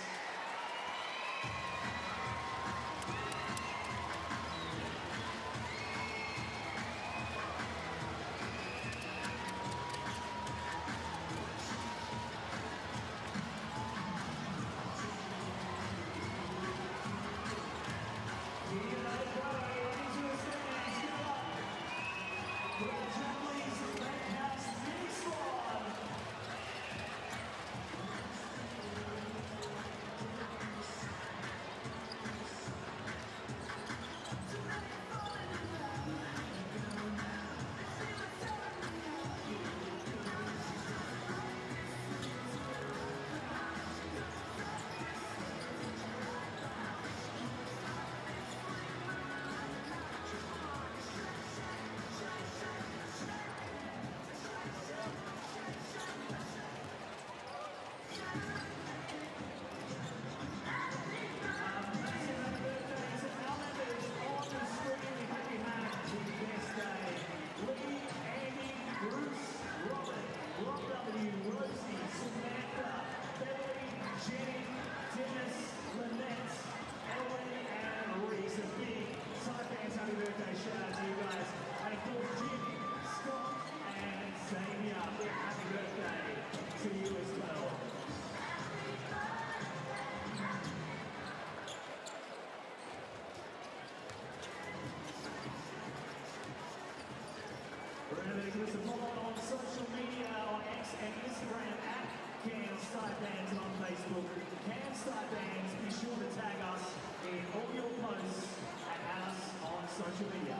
Give us a follow on social media on X and Instagram at Cairns Taipans and on Facebook. Cairns Taipans, be sure to tag us in all your posts and add us on social media.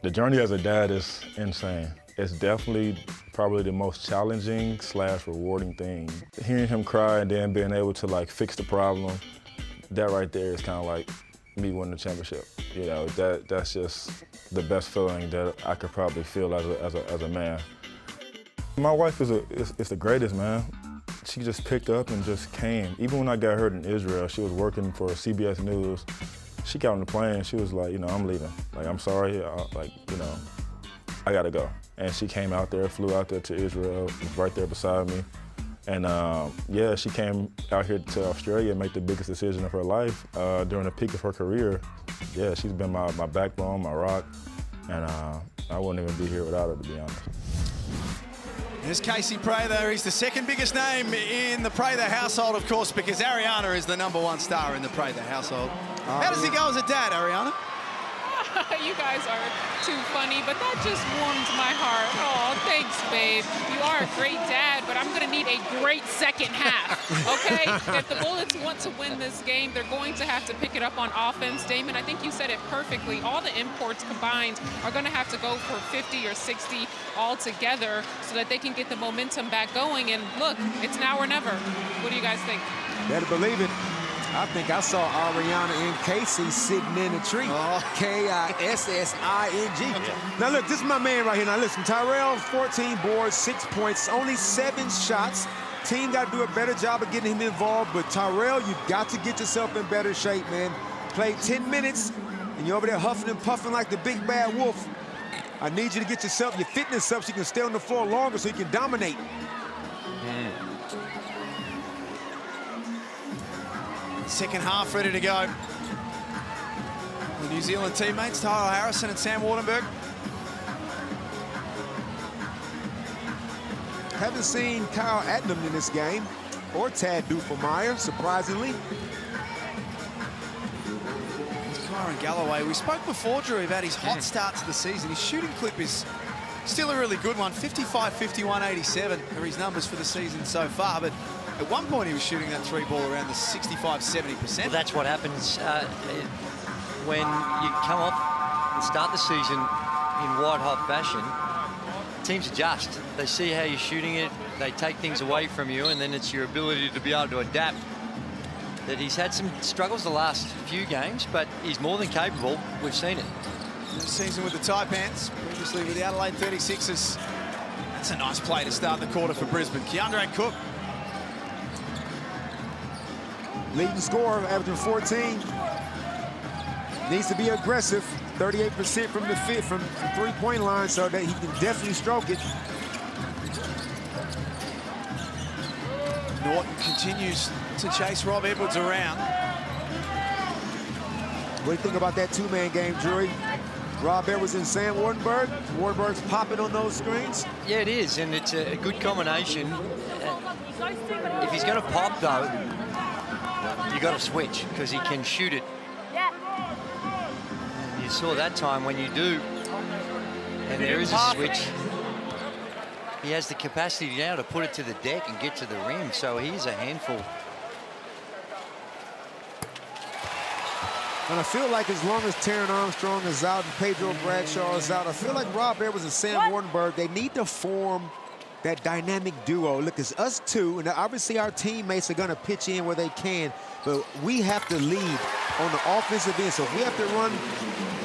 The journey as a dad is insane. It's definitely probably the most challenging / rewarding thing. Hearing him cry and then being able to like fix the problem, that right there is kind of like me winning the championship. You know, that's just the best feeling that I could probably feel as a man. My wife is the greatest, man. She just picked up and just came. Even when I got hurt in Israel, she was working for CBS News. She got on the plane, she was like, you know, I'm leaving. Like, I'm sorry, I gotta go. And she came out there, flew out there to Israel, was right there beside me. And yeah, she came out here to Australia and made the biggest decision of her life during the peak of her career Yeah, she's been my backbone, my rock, and I wouldn't even be here without her, to be honest. There's Casey Prather. He's the second biggest name in the Prather household, of course, because Ariana is the #1 star in the Prather household. How does he go as a dad, Ariana? You guys are too funny, but that just warms my heart. Oh, thanks, babe. You are a great dad, but I'm going to need a great second half, okay? If the Bullets want to win this game, they're going to have to pick it up on offense. Damon, I think you said it perfectly. All the imports combined are going to have to go for 50 or 60 all together so that they can get the momentum back going. And look, it's now or never. What do you guys think? Better believe it. I think I saw Ariana and Casey sitting in a tree. K-I-S-S-I-N-G. Now, look, this is my man right here. Now, listen, Tyrell, 14 boards, 6 points, only 7 shots. Team got to do a better job of getting him involved, but Tyrell, you've got to get yourself in better shape, man. Played 10 minutes, and you're over there huffing and puffing like the big bad wolf. I need you to get yourself, your fitness up so you can stay on the floor longer so you can dominate. Second half ready to go. The New Zealand teammates, Tyler Harrison and Sam Waardenburg. Haven't seen Kyle Adnam in this game, or Tad Dufelmeyer, surprisingly. It's Kyron Galloway. We spoke before, Drew, about his hot start to the season. His shooting clip is still a really good one. 55, 51, 87 are his numbers for the season so far, but at one point, he was shooting that 3 ball around the 65, 70%. Well, that's what happens when you come off and start the season in white-hot fashion. Teams adjust. They see how you're shooting it. They take things away from you, and then it's your ability to be able to adapt. That he's had some struggles the last few games, but he's more than capable. We've seen it. This season with the Taipans, previously with the Adelaide 36ers. That's a nice play to start the quarter for Brisbane. Keandre Cook. Leading scorer, averaging 14. Needs to be aggressive. 38% from the from three-point line, so that he can definitely stroke it. Norton continues to chase Rob Edwards around. What do you think about that two-man game, Drury? Rob Edwards and Sam Waardenburg. Waardenburg's popping on those screens. Yeah, it is, and it's a good combination. If he's going to pop, though, you got to switch because he can shoot it. And you saw that time when you do, and there is a switch. He has the capacity now to put it to the deck and get to the rim, so he's a handful. And I feel like as long as Taron Armstrong is out and Pedro Bradshaw is out, I feel like Rob Edwards and Sam Waardenburg, they need to form that dynamic duo. Look, it's us two, and obviously our teammates are going to pitch in where they can, but we have to lead on the offensive end. So if we have to run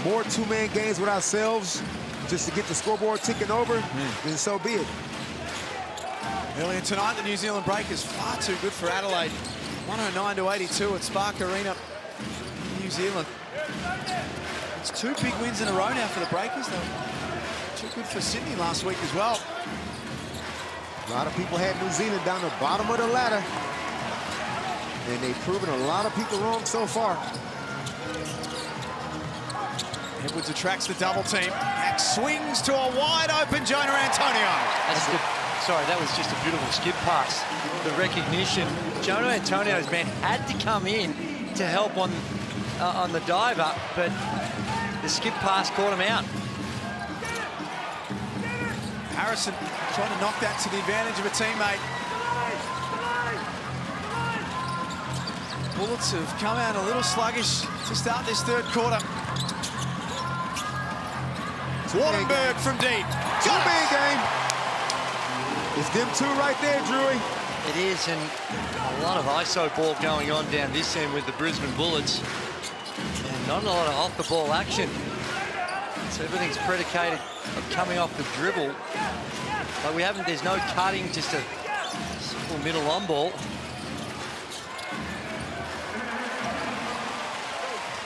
more two-man games with ourselves just to get the scoreboard ticking over, then so be it. Earlier tonight, the New Zealand break is far too good for Adelaide. 109-82 at Spark Arena, New Zealand. It's 2 big wins in a row now for the Breakers. They were too good for Sydney last week as well. A lot of people had New Zealand down the bottom of the ladder, and they've proven a lot of people wrong so far. Edwards attracts the double team. Gak swings to a wide open Jonah Antonio. That's good. Sorry, that was just a beautiful skip pass. The recognition. Jonah Antonio's man had to come in to help on the dive up, but the skip pass caught him out. Harrison trying to knock that to the advantage of a teammate. Bullets have come out a little sluggish to start this third quarter. Waardenburg from deep. Two-man game. It's them two right there, Drewy. It is, and a lot of ISO ball going on down this end with the Brisbane Bullets. And not a lot of off-the-ball action. So everything's predicated of coming off the dribble. But we haven't, there's no cutting, just a simple middle on ball.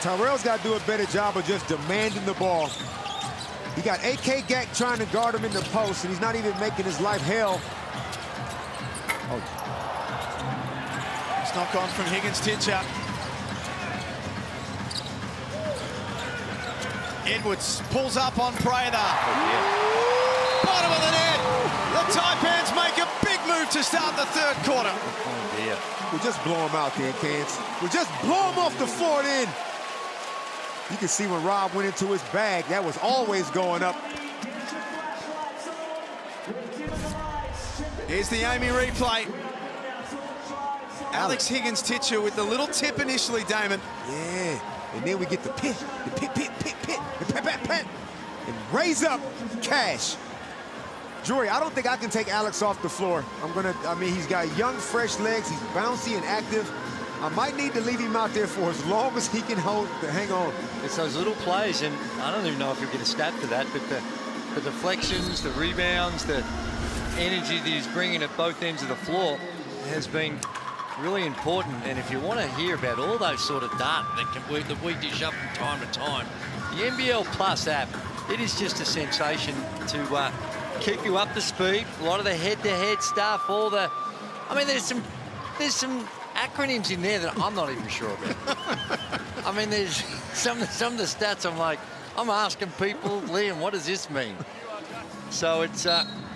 Tyrell's got to do a better job of just demanding the ball. You got AK Gak trying to guard him in the post, and he's not even making his life hell. Oh. It's knock on from Higgins-Titsha. Edwards pulls up on Prather. Bottom of the net. The Taipans make a big move to start the third quarter. Oh, dear. We'll just blow him out there, Cairns. We'll just blow him off the floor then. You can see when Rob went into his bag, that was always going up. Here's the Amy replay. Alex Higgins-Titsha with the little tip initially, Damon. Yeah, and then we get the pit, the pat, and raise up Cash. Jory, I don't think I can take Alex off the floor. I mean, he's got young, fresh legs. He's bouncy and active. I might need to leave him out there for as long as he can hang on. It's those little plays, and I don't even know if you'll get a stat for that, but the deflections, the rebounds, the energy that he's bringing at both ends of the floor has been really important. And if you want to hear about all those sort of data that we dish up from time to time, the NBL Plus app, it is just a sensation to keep you up to speed. A lot of the head-to-head stuff, I mean, there's some acronyms in there that I'm not even sure about. I mean, there's some of the stats I'm asking people, Liam, what does this mean? So it's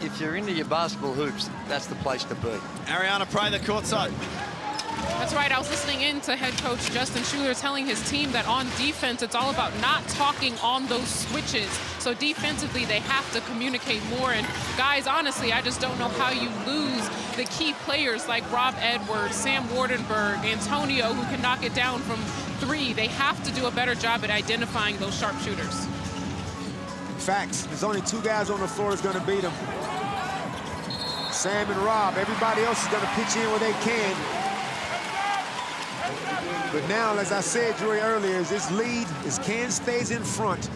if you're into your basketball hoops, that's the place to be. Ariana Prather courtside. That's right. I was listening in to head coach Justin Schuler telling his team that on defense, it's all about not talking on those switches. So defensively, they have to communicate more. And guys, honestly, I just don't know how you lose the key players like Rob Edwards, Sam Waardenburg, Antonio, who can knock it down from 3. They have to do a better job at identifying those sharpshooters. Facts. There's only 2 guys on the floor that's going to beat them. Sam and Rob. Everybody else is going to pitch in where they can. But now, as I said, Joey, earlier, is this lead, as Cairns stays in front,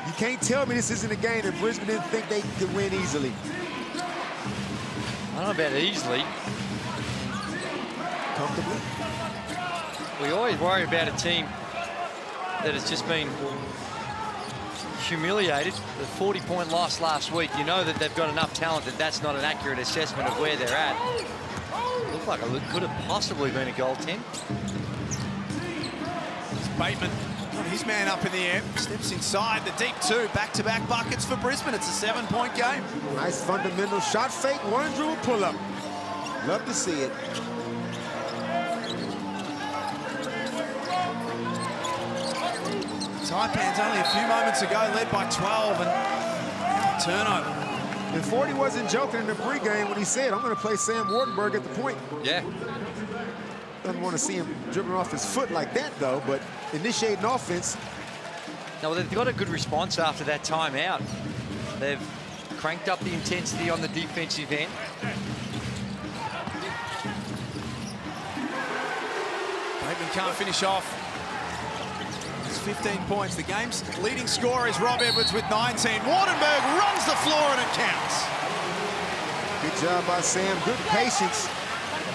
you can't tell me this isn't a game that Brisbane didn't think they could win easily. I don't know about easily. Comfortably. We always worry about a team that has just been humiliated. The 40-point loss last week, you know that they've got enough talent that that's not an accurate assessment of where they're at. Looked like it could have possibly been a goaltend. Batemon, his man up in the air, steps inside the deep 2, back-to-back buckets for Brisbane. It's a 7-point game. Nice fundamental shot fake, 1 dribble pull-up. Love to see it. Taipans only a few moments ago led by 12 and turnover. And 40 wasn't joking in the pregame when he said, I'm going to play Sam Waardenburg at the point. Yeah. Doesn't want to see him dribbling off his foot like that, though, but initiating offense. Now, they've got a good response after that timeout. They've cranked up the intensity on the defensive end. Bateman can't finish off. It's 15 points. The game's leading scorer is Rob Edwards with 19. Waardenburg runs the floor and it counts. Good job by Sam. Good patience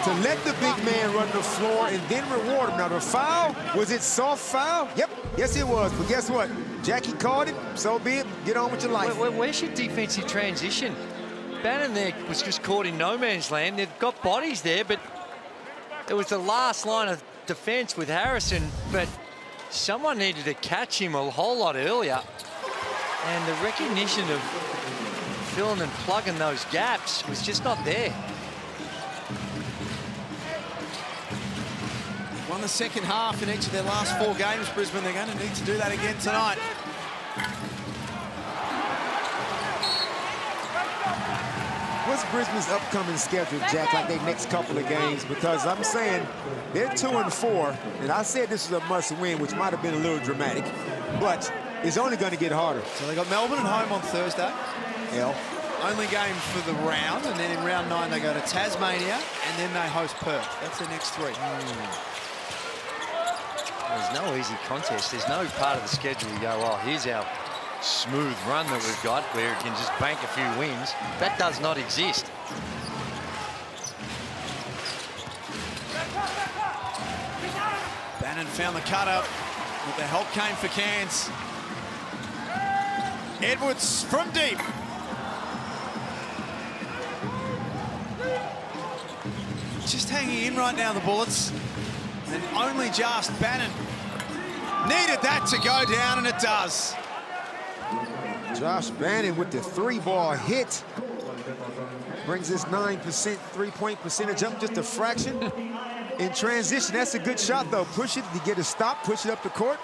to let the big man run the floor and then reward him. Now, the foul, was it soft foul? Yep, yes it was. But guess what? Jackie called it, so be it. Get on with your life. Where's your defensive transition? Bannon there was just caught in no man's land. They've got bodies there, but it was the last line of defense with Harrison, but someone needed to catch him a whole lot earlier. And the recognition of filling and plugging those gaps was just not there. Won the second half in each of their last 4 games, Brisbane. They're going to need to do that again tonight. What's Brisbane's upcoming schedule, Jack, like their next couple of games? Because I'm saying they're 2-4, and I said this is a must-win, which might have been a little dramatic, but it's only going to get harder. So they got Melbourne at home on Thursday. Yeah. Only game for the round, and then in round 9 they go to Tasmania, and then they host Perth. That's their next 3. There's no easy contest. There's no part of the schedule you go, oh, here's our smooth run that we've got where it can just bank a few wins. That does not exist. Bannon found the cutter, but the help came for Cairns. Edwards from deep. Just hanging in right now, the Bullets. And only just Bannon needed that to go down, and it does. Josh Bannon with the 3-ball hit. Brings his 9% three-point percentage up just a fraction. In transition, that's a good shot, though. Push it, you get a stop, push it up the court.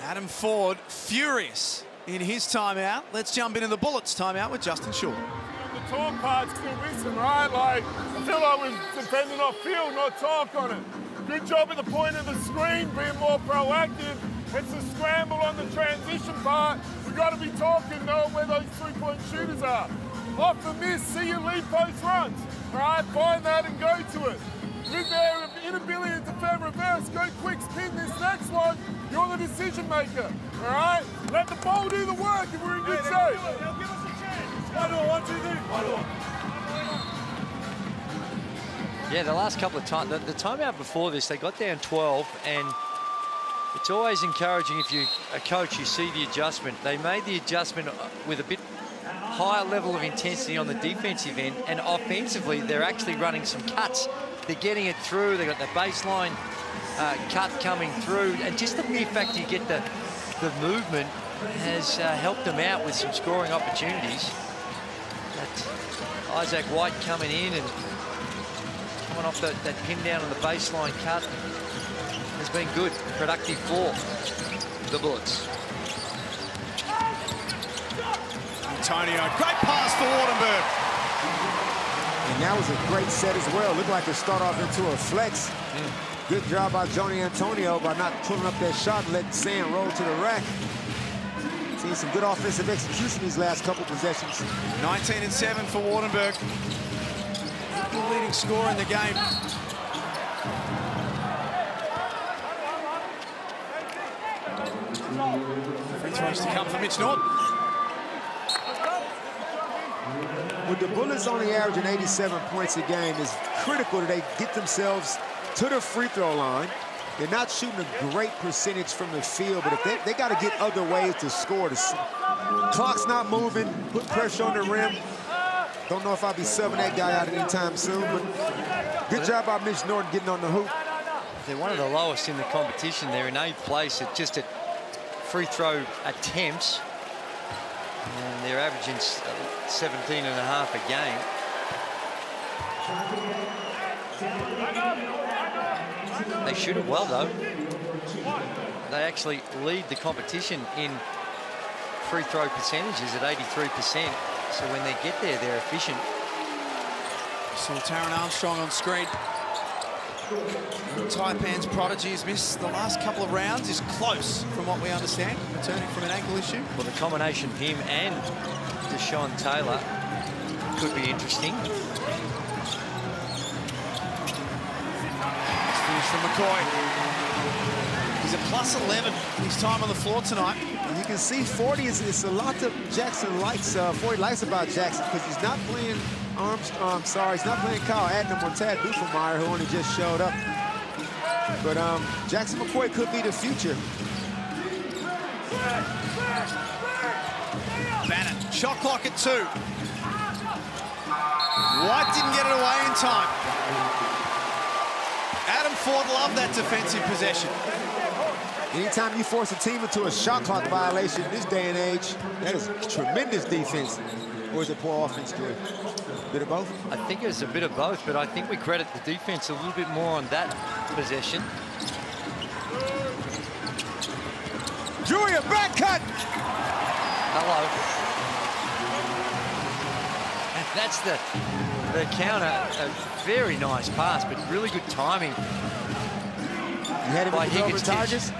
Adam Ford furious in his timeout. Let's jump into the Bullets timeout with Justin Shaw. The talk part's still missing, right? Like, I feel like we're defending off field, not talk on it. Good job at the point of the screen, being more proactive. It's a scramble on the transition part. We've got to be talking, knowing where those three-point shooters are. Off the miss, see your lead post runs. All right, find that and go to it. With their inability to defend reverse, go quick, spin this next one. You're the decision maker, all right? Let the ball do the work and we're in good shape. They'll give us a chance. 1 2 3. 1 Yeah, the last couple of times, the timeout before this, they got down 12, and it's always encouraging if you're a coach, you see the adjustment. They made the adjustment with a bit higher level of intensity on the defensive end, and offensively, they're actually running some cuts. They're getting it through. They've got the baseline cut coming through, and just the mere fact you get the movement has helped them out with some scoring opportunities. But Isaac White coming in and coming off that pin down on the baseline cut has been good, productive for the Bullets. Antonio, great pass for Waardenburg. And that was a great set as well. Looked like it start off into a flex. Good job by Johnny Antonio by not pulling up that shot and letting Sand roll to the rack. Seen some good offensive execution these last couple possessions. 19 and 7 for Waardenburg. The leading scorer in the game. Free throws to come for Mitch Norton. With the Bullets only averaging 87 points a game, it's critical that they get themselves to the free throw line. They're not shooting a great percentage from the field, but if they got to get other ways to score. The clock's not moving, put pressure on the rim. Don't know if I'll be subbing that guy out anytime soon, but good job by Mitch Norton getting on the hoop. They're one of the lowest in the competition. They're in 8th place at just at free throw attempts. And they're averaging 17 and a half a game. They shoot it well, though. They actually lead the competition in free throw percentages at 83%. So when they get there, they're efficient. Saw Taron Armstrong on screen. Taipans prodigy has missed the last couple of rounds. Is close, from what we understand, returning from an ankle issue. Well, the combination of him and Deshaun Taylor could be interesting. Finish from McCoy. He's a plus 11 in his time on the floor tonight. And you can see 40 is a lot that Jackson likes. 40 likes about Jackson because he's not playing Armstrong. He's not playing Kyle Adnam or Tad Buffenmeyer, who only just showed up. But Jackson McCoy could be the future. Bannon, shot clock at 2. White didn't get it away in time. Adam Ford loved that defensive possession. Anytime you force a team into a shot clock violation in this day and age, that is tremendous defense. Or is it poor offense, Joey? A bit of both? I think it's a bit of both, but I think we credit the defense a little bit more on that possession. Julia, back cut! Hello. And that's the counter. A very nice pass, but really good timing. You had him by with the Higgins-Titsha.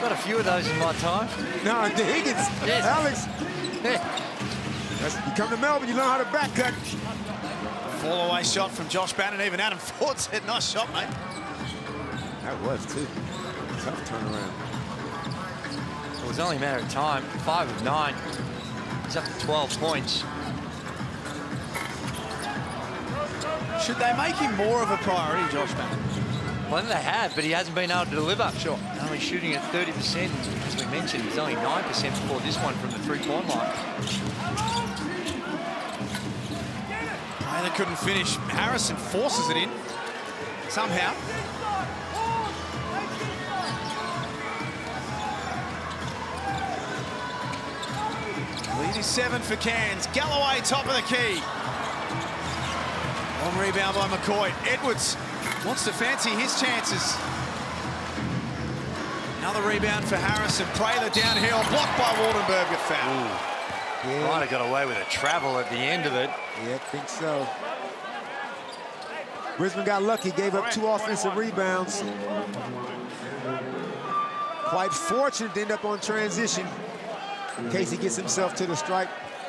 Got a few of those in my time. No, the Higgins. Yes. Alex. Yeah. You come to Melbourne, you learn how to back cut. Fall away shot from Josh Bannon. Even Adam Ford said, nice shot, mate. That was, too. Tough turnaround. It was only a matter of time. 5 of 9. He's up to 12 points. Should they make him more of a priority, Josh Bannon? Well, I think they have, but he hasn't been able to deliver. Sure. Only shooting at 30%. As we mentioned, he's only 9% before this one from the three-point line. Prather couldn't finish. Harrison forces it in somehow. Easy 7 for Cairns. Galloway, top of the key. Long rebound by McCoy. Edwards wants to fancy his chances. Another rebound for Harrison. Prather downhill, blocked by Waardenburg, a foul. Yeah. Might have got away with a travel at the end of it. Yeah, I think so. Brisbane got lucky, gave up 2 offensive rebounds. Quite fortunate to end up on transition. Casey gets himself to the strike.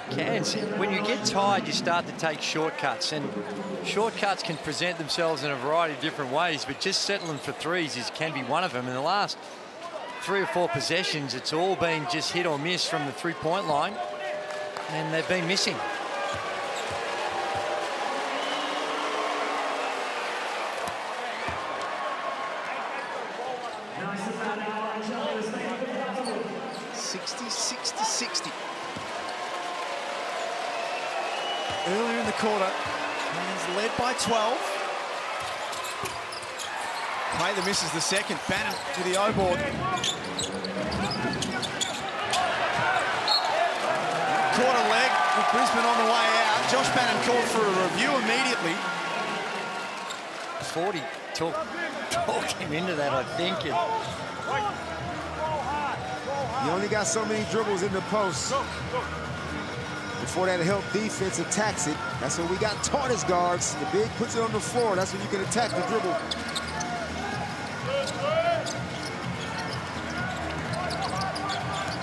Cairns, when you get tired, you start to take shortcuts, and shortcuts can present themselves in a variety of different ways, but just settling for threes can be one of them. In the last 3 or 4 possessions, it's all been just hit or miss from the three-point line, and they've been missing. Earlier in the quarter, Cairns led by 12. Prather misses the second. Bannon to the O-board. Quarter leg with Brisbane on the way out. Josh Bannon called for a review immediately. 40 talked him into that, I think. You only got so many dribbles in the post. Before that help defense attacks it. That's what we got taught as guards. The big puts it on the floor. That's when you can attack the dribble.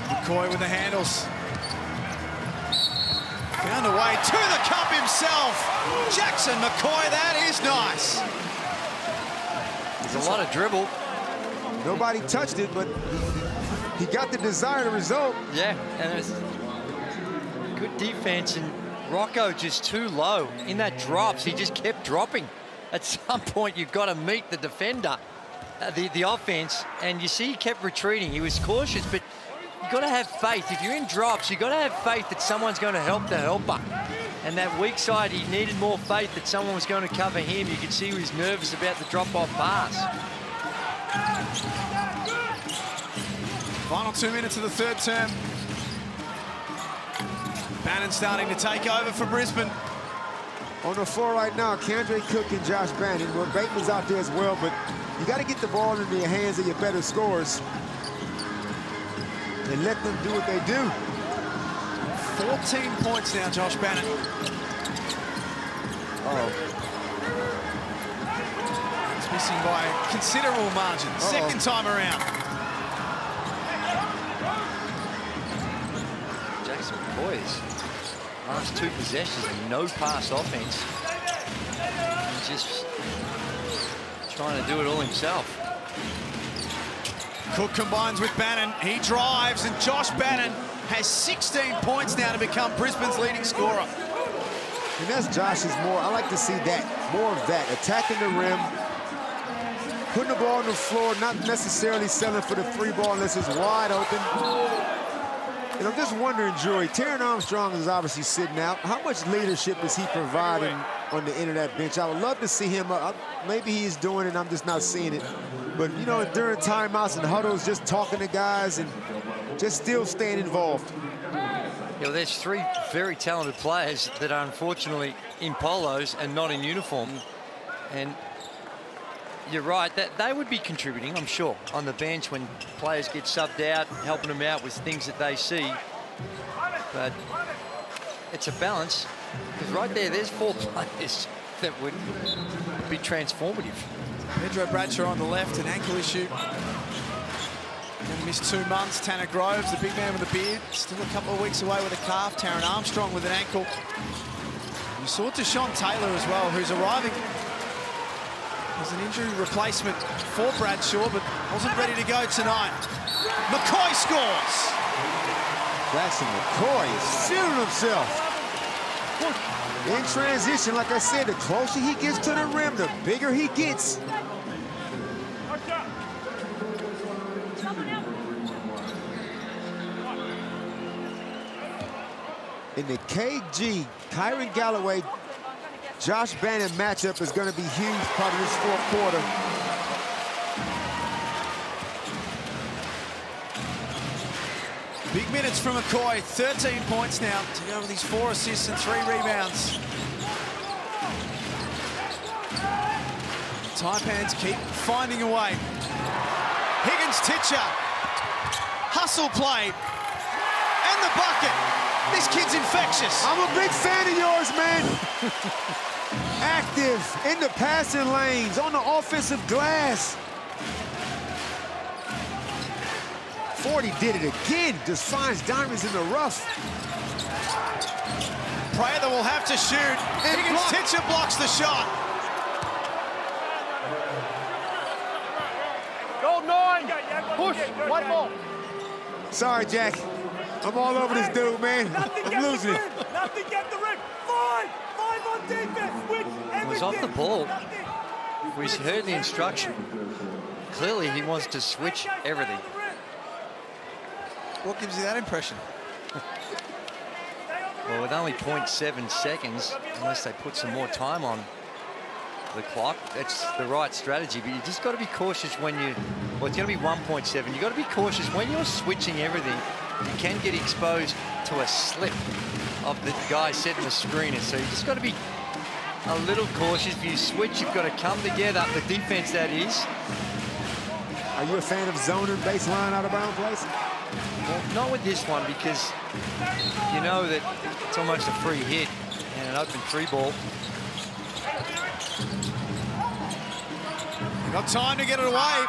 McCoy with the handles. Found a way to the cup himself. Jackson McCoy, that is nice. There's a lot of dribble. Nobody touched it, but he got the desired result. Yeah, and it's good defense, and Rocco just too low. In that drops, he just kept dropping. At some point, you've got to meet the defender, the offense, and you see he kept retreating. He was cautious, but you've got to have faith. If you're in drops, you've got to have faith that someone's going to help the helper. And that weak side, he needed more faith that someone was going to cover him. You could see he was nervous about the drop-off pass. Final 2 minutes of the third term. Bannon starting to take over for Brisbane. On the floor right now, Kendra Cook and Josh Bannon. Well, Bateman's out there as well, but you got to get the ball into your hands of your better scorers and let them do what they do. 14 points now, Josh Bannon. It's missing by considerable margin. Second time around. Jackson McCoy's last 2 possessions, no pass offense. He's just trying to do it all himself. Cook combines with Bannon. He drives, and Josh Bannon has 16 points now to become Brisbane's leading scorer. And that's Josh's more. I like to see that. More of that. Attacking the rim. Putting the ball on the floor, not necessarily selling for the 3 ball unless it's wide open. And I'm just wondering, Joey, Taron Armstrong is obviously sitting out. How much leadership is he providing on the end of that bench? I would love to see him. Maybe he's doing it, I'm just not seeing it. But, you know, during timeouts and huddles, just talking to guys and just still staying involved. You know, there's 3 very talented players that are unfortunately in polos and not in uniform. And you're right, that they would be contributing, I'm sure, on the bench when players get subbed out, helping them out with things that they see. But it's a balance, because right there's 4 players that would be transformative. Pedro Bradshaw on the left, an ankle issue. Going to miss 2 months. Tanner Groves, the big man with the beard, still a couple of weeks away with a calf. Taron Armstrong with an ankle. You saw Deshaun Taylor as well, who's arriving as an injury replacement for Bradshaw, but wasn't ready to go tonight. McCoy scores. Jackson McCoy is feeling himself. In transition, like I said, the closer he gets to the rim, the bigger he gets. In the KG, Kyron Galloway, Josh Bannon matchup is going to be huge part of this 4th quarter. Big minutes from McCoy, 13 points now to go with his 4 assists and 3 rebounds. Taipans keep finding a way. Higgins-Titsha, hustle play, and the bucket. This kid's infectious. I'm a big fan of yours, man. Active in the passing lanes, on the offensive glass. 40 did it again, just finds diamonds in the rough. Prather will have to shoot. Higgins-Titsha blocks the shot. Go 9. Push. One more. Sorry, Jack. I'm all over this dude, man. I'm losing it. Nothing get the rim. 5 on defense. Switch everything. He was off the ball. We heard the instruction. Clearly, he wants to switch everything. What gives you that impression? Well, with only 0.7 seconds, unless they put some more time on the clock, that's the right strategy. But you just got to be cautious when you, well, it's going to be 1.7. You got to be cautious when you're switching everything. You can get exposed to a slip of the guy setting the screener. So you just got to be a little cautious. If you switch, you've got to come together. The defense, that is. Are you a fan of zoning baseline out of bounds plays? Well, not with this one, because you know that it's almost a free hit and an open free ball. Got time to get it away.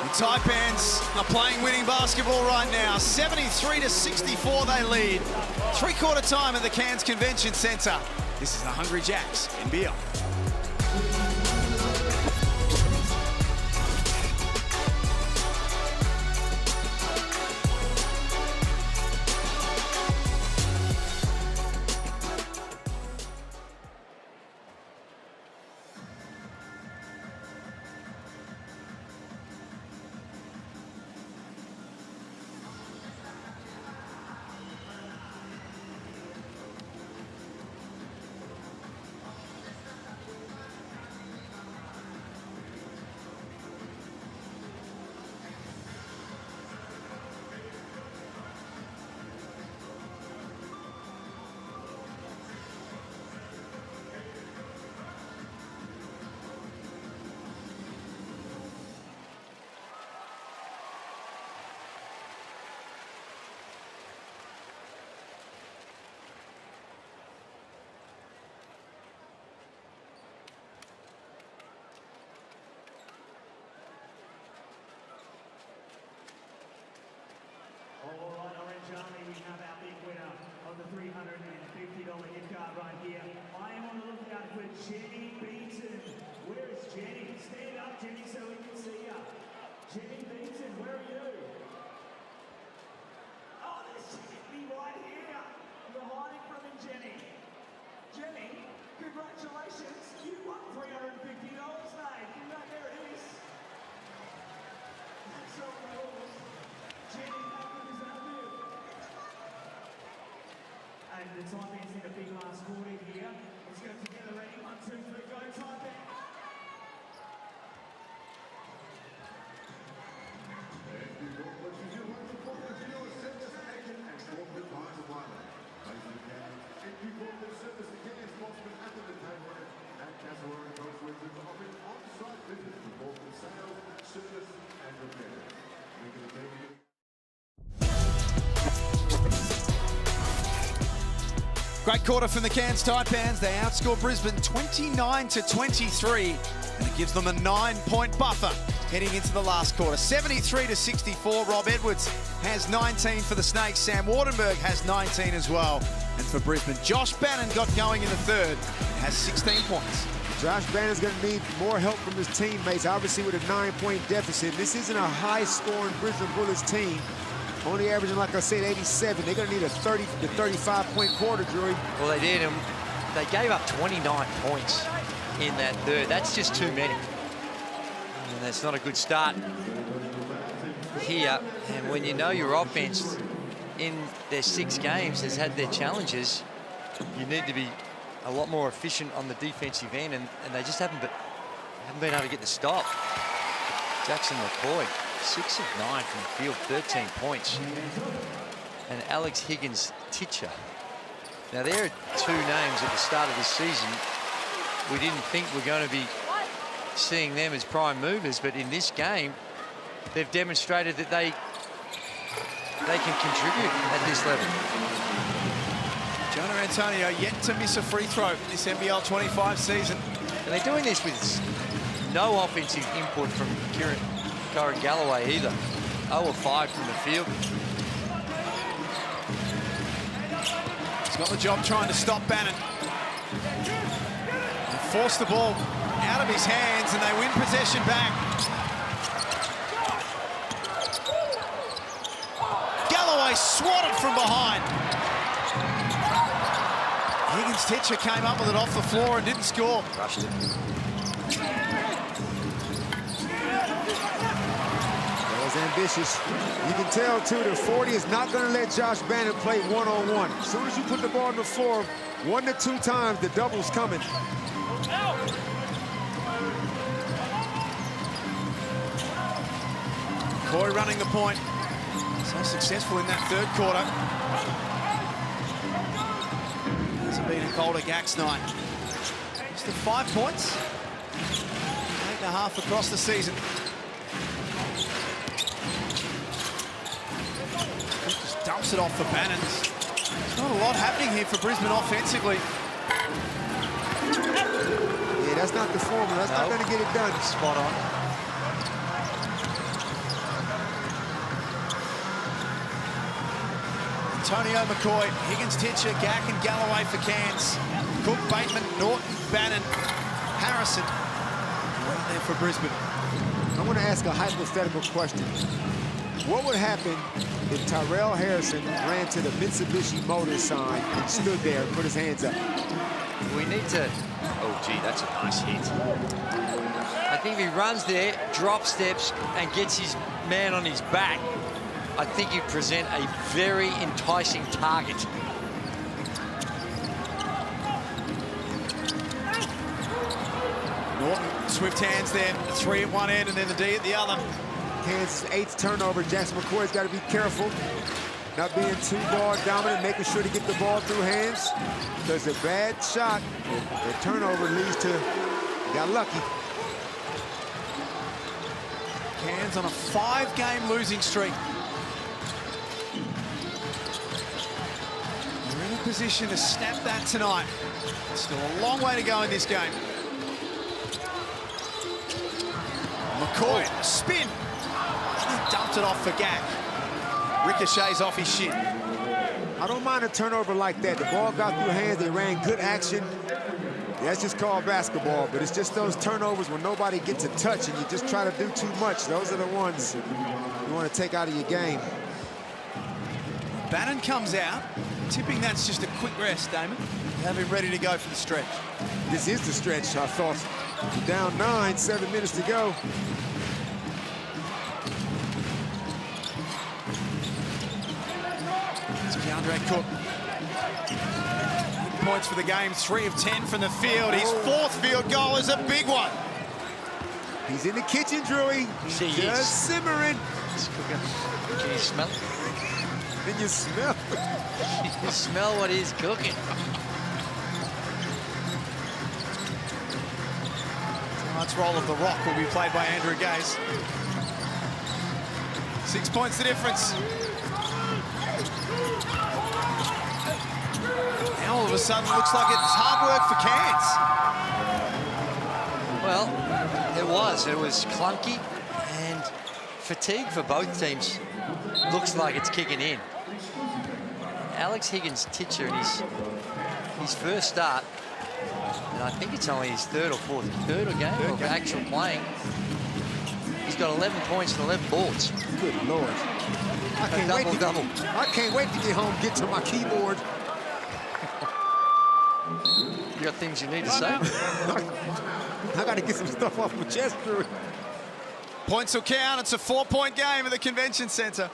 The Taipans are playing winning basketball right now. 73-64 they lead. 3/4 time at the Cairns Convention Centre. This is the Hungry Jacks, NBL. All right, Orange Army, we have our big winner of the $350 gift card right here. I am on the lookout for Jenny Beaton. Where is Jenny? Stand up, Jenny, so we can see you. Jenny Beaton, where are you? Oh, there's Jenny right here. You're hiding from him, Jenny. Jenny, congratulations. You won $350, mate. There it is. That's all yours. Jenny, how good is that for you? And the Taipans need a big last quarter here. Let's go together, ready? 1, 2, 3, go, Taipans. Great quarter from the Cairns Taipans. They outscore Brisbane 29-23, and it gives them a 9-point buffer heading into the last quarter. 73-64. Rob Edwards has 19 for the Snakes. Sam Waardenburg has 19 as well. And for Brisbane, Josh Bannon got going in the third and has 16 points. Josh Bannon's going to need more help from his teammates, obviously with a 9-point deficit. This isn't a high-scoring Brisbane Bullets team. Only averaging, like I said, 87. They're going to need a 30 to 35-point quarter, Drury. Well, they did, and they gave up 29 points in that third. That's just too many. And that's not a good start here. And when you know your offense in their 6 games has had their challenges, you need to be a lot more efficient on the defensive end, and they just haven't been able to get the stop. Jackson McCoy 6 of 9 from the field, 13 points. And Alex Higgins-Titsha. Now, there are two names at the start of this season. We didn't think we're going to be seeing them as prime movers, but in this game, they've demonstrated that they can contribute at this level. Jonah Antonio yet to miss a free throw this NBL 25 season. And they're doing this with no offensive input from Kieran Galloway either. 0 of 5 from the field. He's got the job trying to stop Bannon. And force the ball out of his hands, and they win possession back. Galloway swatted from behind. Higgins-Titsha came up with it off the floor and didn't score. Rushed it. That was ambitious. You can tell, too, that 40 is not going to let Josh Bannon play one-on-one. As soon as you put the ball on the floor, 1 to 2 times, the double's coming. McCoy running the point. So successful in that third quarter. Hasn't been Akoldah Gak's night. Just 5 points. 8.5 across the season. Just dumps it off for Bannon. There's not a lot happening here for Brisbane offensively. Yeah, that's not the formula. That's not going to get it done. Spot on. Antonio, McCoy, Higgins-Titsha, Gak and Galloway for Cairns. Cook, Batemon, Norton, Bannon, Harrison. Right there for Brisbane. I want to ask a hypothetical question. What would happen if Tyrell Harrison ran to the Mitsubishi Motors sign and stood there and put his hands up? We need to... Oh, gee, that's a nice hit. I think if he runs there, drop steps, and gets his man on his back, I think he'd present a very enticing target. Norton, swift hands there. 3 at one end and then the D at the other. Kansas' 8th turnover. Jackson McCoy's got to be careful. Not being too ball dominant, making sure to get the ball through hands. Because a bad shot, the turnover leads to, got lucky. Cairns on a 5-game losing streak. We're in a position to snap that tonight. Still a long way to go in this game. McCoy, spin. He dumped it off for Gak. Ricochets off his shin. I don't mind a turnover like that. The ball got through hands, they ran good action. That's just called basketball, but it's just those turnovers when nobody gets a touch and you just try to do too much. Those are the ones you want to take out of your game. Bannon comes out. Tipping that's just a quick rest, Damon. Have him ready to go for the stretch. This is the stretch, I thought. Down 9, 7 minutes to go. It's Keandre Cook. Points for the game, 3 of 10 from the field. His 4th field goal is a big one. He's in the kitchen, Drewy. He's just simmering. He's cooking. Can you smell it? Can you smell it? You smell what he's cooking. Tonight's role of the Rock will be played by Andrew Gaze. 6 points the difference. Now all of a sudden looks like it's hard work for Cairns. Well, it was clunky and fatigue for both teams. Looks like it's kicking in. Alex Higgins-Titsha in his first start, and I think it's only his third or fourth game of actual playing. He's got 11 points and 11 boards. Good Lord. I can't wait to get home, get to my keyboard. You got things you need to say? I got to get some stuff off my chest, Drew. Points will count. It's a 4-point game at the Convention Centre.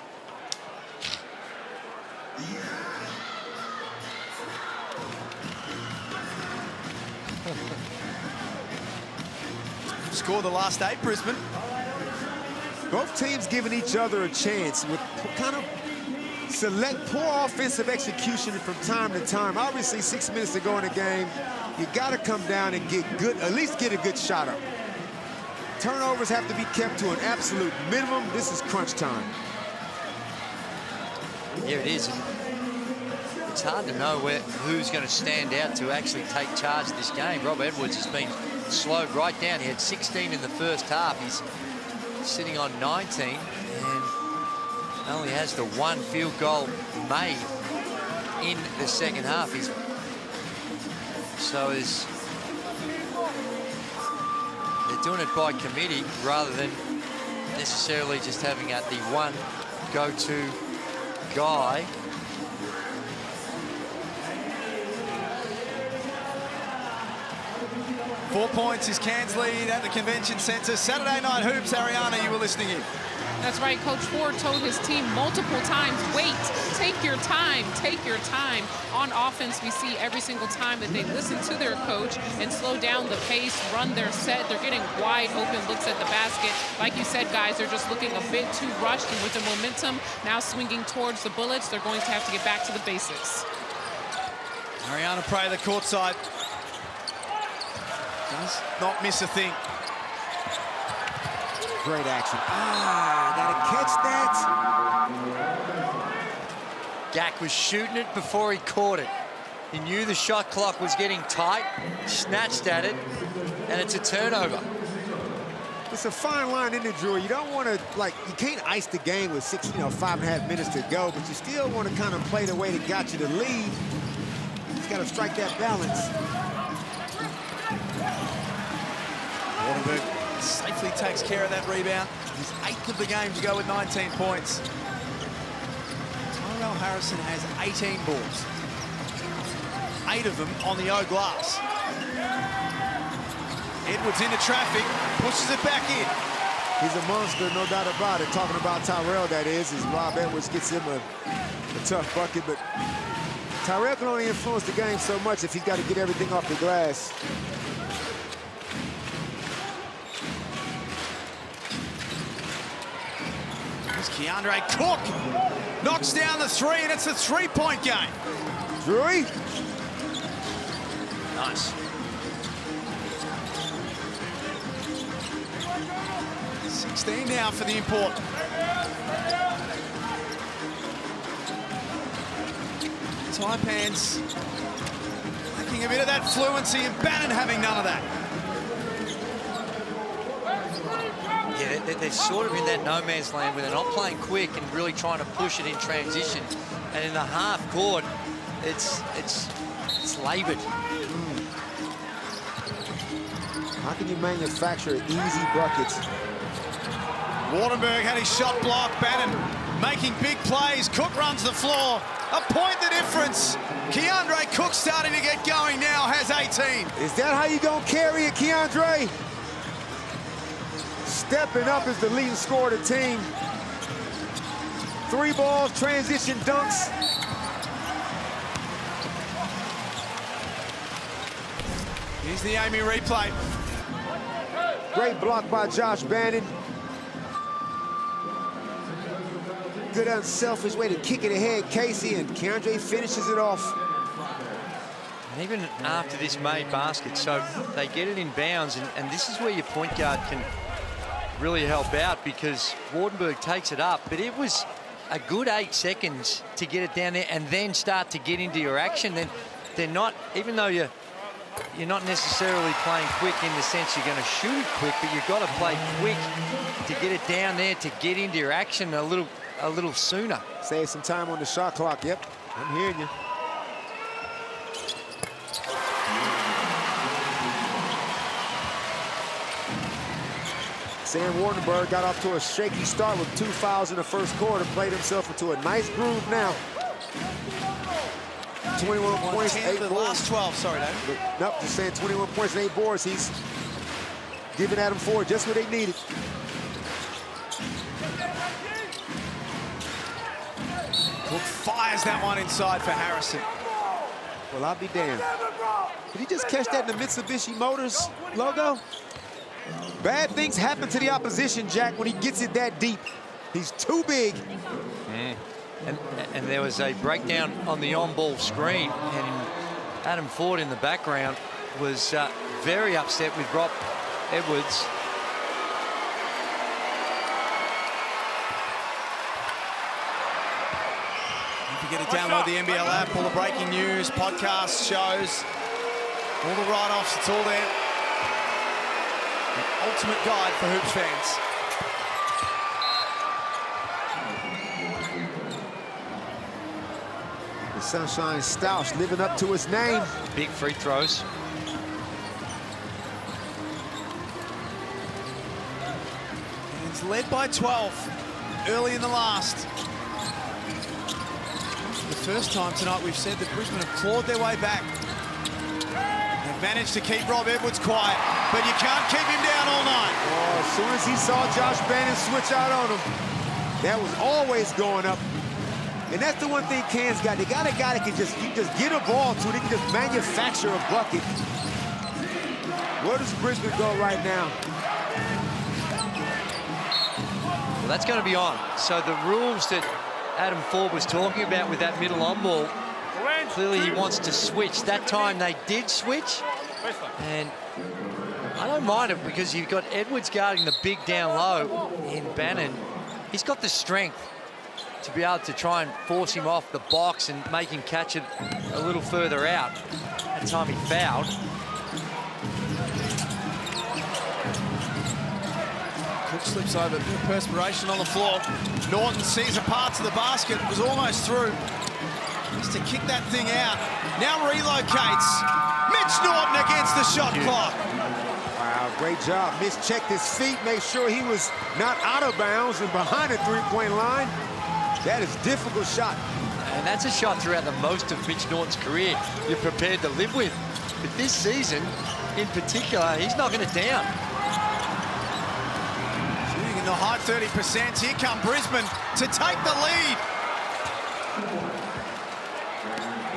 Scored the last 8, Brisbane. Both teams giving each other a chance with kind of select poor offensive execution from time to time. Obviously, 6 minutes to go in the game. You got to come down and get good, at least get a good shot up. Turnovers have to be kept to an absolute minimum. This is crunch time. Yeah, it is. And it's hard to know who's going to stand out to actually take charge of this game. Rob Edwards has been slowed right down. He had 16 in the first half. He's sitting on 19 and only has the one field goal made in the second half. They're doing it by committee rather than necessarily just having the one go-to guy. Four points is Cairns' lead at the Convention Centre. Saturday Night Hoops, Ariana, you were listening in. That's right. Coach Ford told his team multiple times, wait, take your time, take your time. On offense, we see every single time that they listen to their coach and slow down the pace, run their set. They're getting wide open looks at the basket. Like you said, guys, they're just looking a bit too rushed, and with the momentum now swinging towards the Bullets, they're going to have to get back to the basics. Ariana Prather courtside. Does not miss a thing. Great action. Gotta catch that. Gak was shooting it before he caught it. He knew the shot clock was getting tight, snatched at it, and it's a turnover. It's a fine line in the drill. You don't want to, you can't ice the game with 5.5 minutes to go, but you still want to kind of play the way that got you the lead. You just got to strike that balance. Waardenburg safely takes care of that rebound. His 8th of the game to go with 19 points. Tyrell Harrison has 18 balls. 8 of them on the O glass. Edwards into traffic, pushes it back in. He's a monster, no doubt about it. Talking about Tyrell, that is, as Rob Edwards gets him a tough bucket, but Tyrell can only influence the game so much if he's got to get everything off the glass. Keandre Cook knocks down the 3, and it's a 3-point game. Drewy. Nice. 16 now for the import. Taipans lacking a bit of that fluency, and Bannon having none of that. Yeah, they're sort of in that no man's land where they're not playing quick and really trying to push it in transition. And in the half court, it's laboured. How can you manufacture easy buckets? Waardenburg had his shot blocked. Bannon making big plays. Cook runs the floor. A point the difference. Keandre Cook starting to get going now, has 18. Is that how you gonna carry it, Keandre? Stepping up as the leading scorer of the team. 3 balls, transition dunks. Here's the Amy replay. Great block by Josh Bannon. Good unselfish way to kick it ahead, Casey, and Keandre finishes it off. And even after this made basket, so they get it in bounds, and this is where your point guard can really help out, because Waardenburg takes it up, but it was a good 8 seconds to get it down there and then start to get into your action. Then they're not, even though you're not necessarily playing quick in the sense you're going to shoot it quick, but you've got to play quick to get it down there, to get into your action a little sooner. Save some time on the shot clock. Yep, I'm hearing you. Sam Waardenburg got off to a shaky start with 2 fouls in the first quarter, played himself into a nice groove now. 21 points, 8 boards. Last 12, sorry, Dave. Nope, just saying 21 points and 8 boards. He's giving Adam Ford just what they needed. Cook fires that one inside for Harrison. Well, I'll be damned. Did he just catch that in the Mitsubishi Motors logo? Bad things happen to the opposition, Jack, when he gets it that deep. He's too big. And there was a breakdown on the on-ball screen, and Adam Ford in the background was very upset with Rob Edwards. Don't forget to download the NBL app, all the breaking news, podcasts, shows, all the write-offs, it's all there. The ultimate guide for hoops fans. The Sunshine Stoush living up to his name. Big free throws. It's led by 12 early in the last. The first time tonight we've said that Brisbane have clawed their way back. They've managed to keep Rob Edwards quiet, but you can't keep him down all night. Oh, as soon as he saw Josh Bannon switch out on him, that was always going up. And that's the one thing Cairns got. They got a guy that can just get a ball to. They can just manufacture a bucket. Where does Brisbane go right now? Well, that's going to be on. So the rules that Adam Ford was talking about with that middle on ball, clearly he wants to switch. That time they did switch, and I don't mind it because you've got Edwards guarding the big down low in Bannon. He's got the strength to be able to try and force him off the box and make him catch it a little further out. That time he fouled. Cook slips over, bit of perspiration on the floor. Norton sees a path to the basket, was almost through. Just to kick that thing out. Now relocates. Mitch Norton against the shot clock. Wow, great job. Mitch checked his feet, made sure he was not out of bounds and behind the three-point line. That is a difficult shot. And that's a shot throughout the most of Mitch Norton's career you're prepared to live with. But this season, in particular, he's knocking it down. Shooting in the high 30%. Here come Brisbane to take the lead.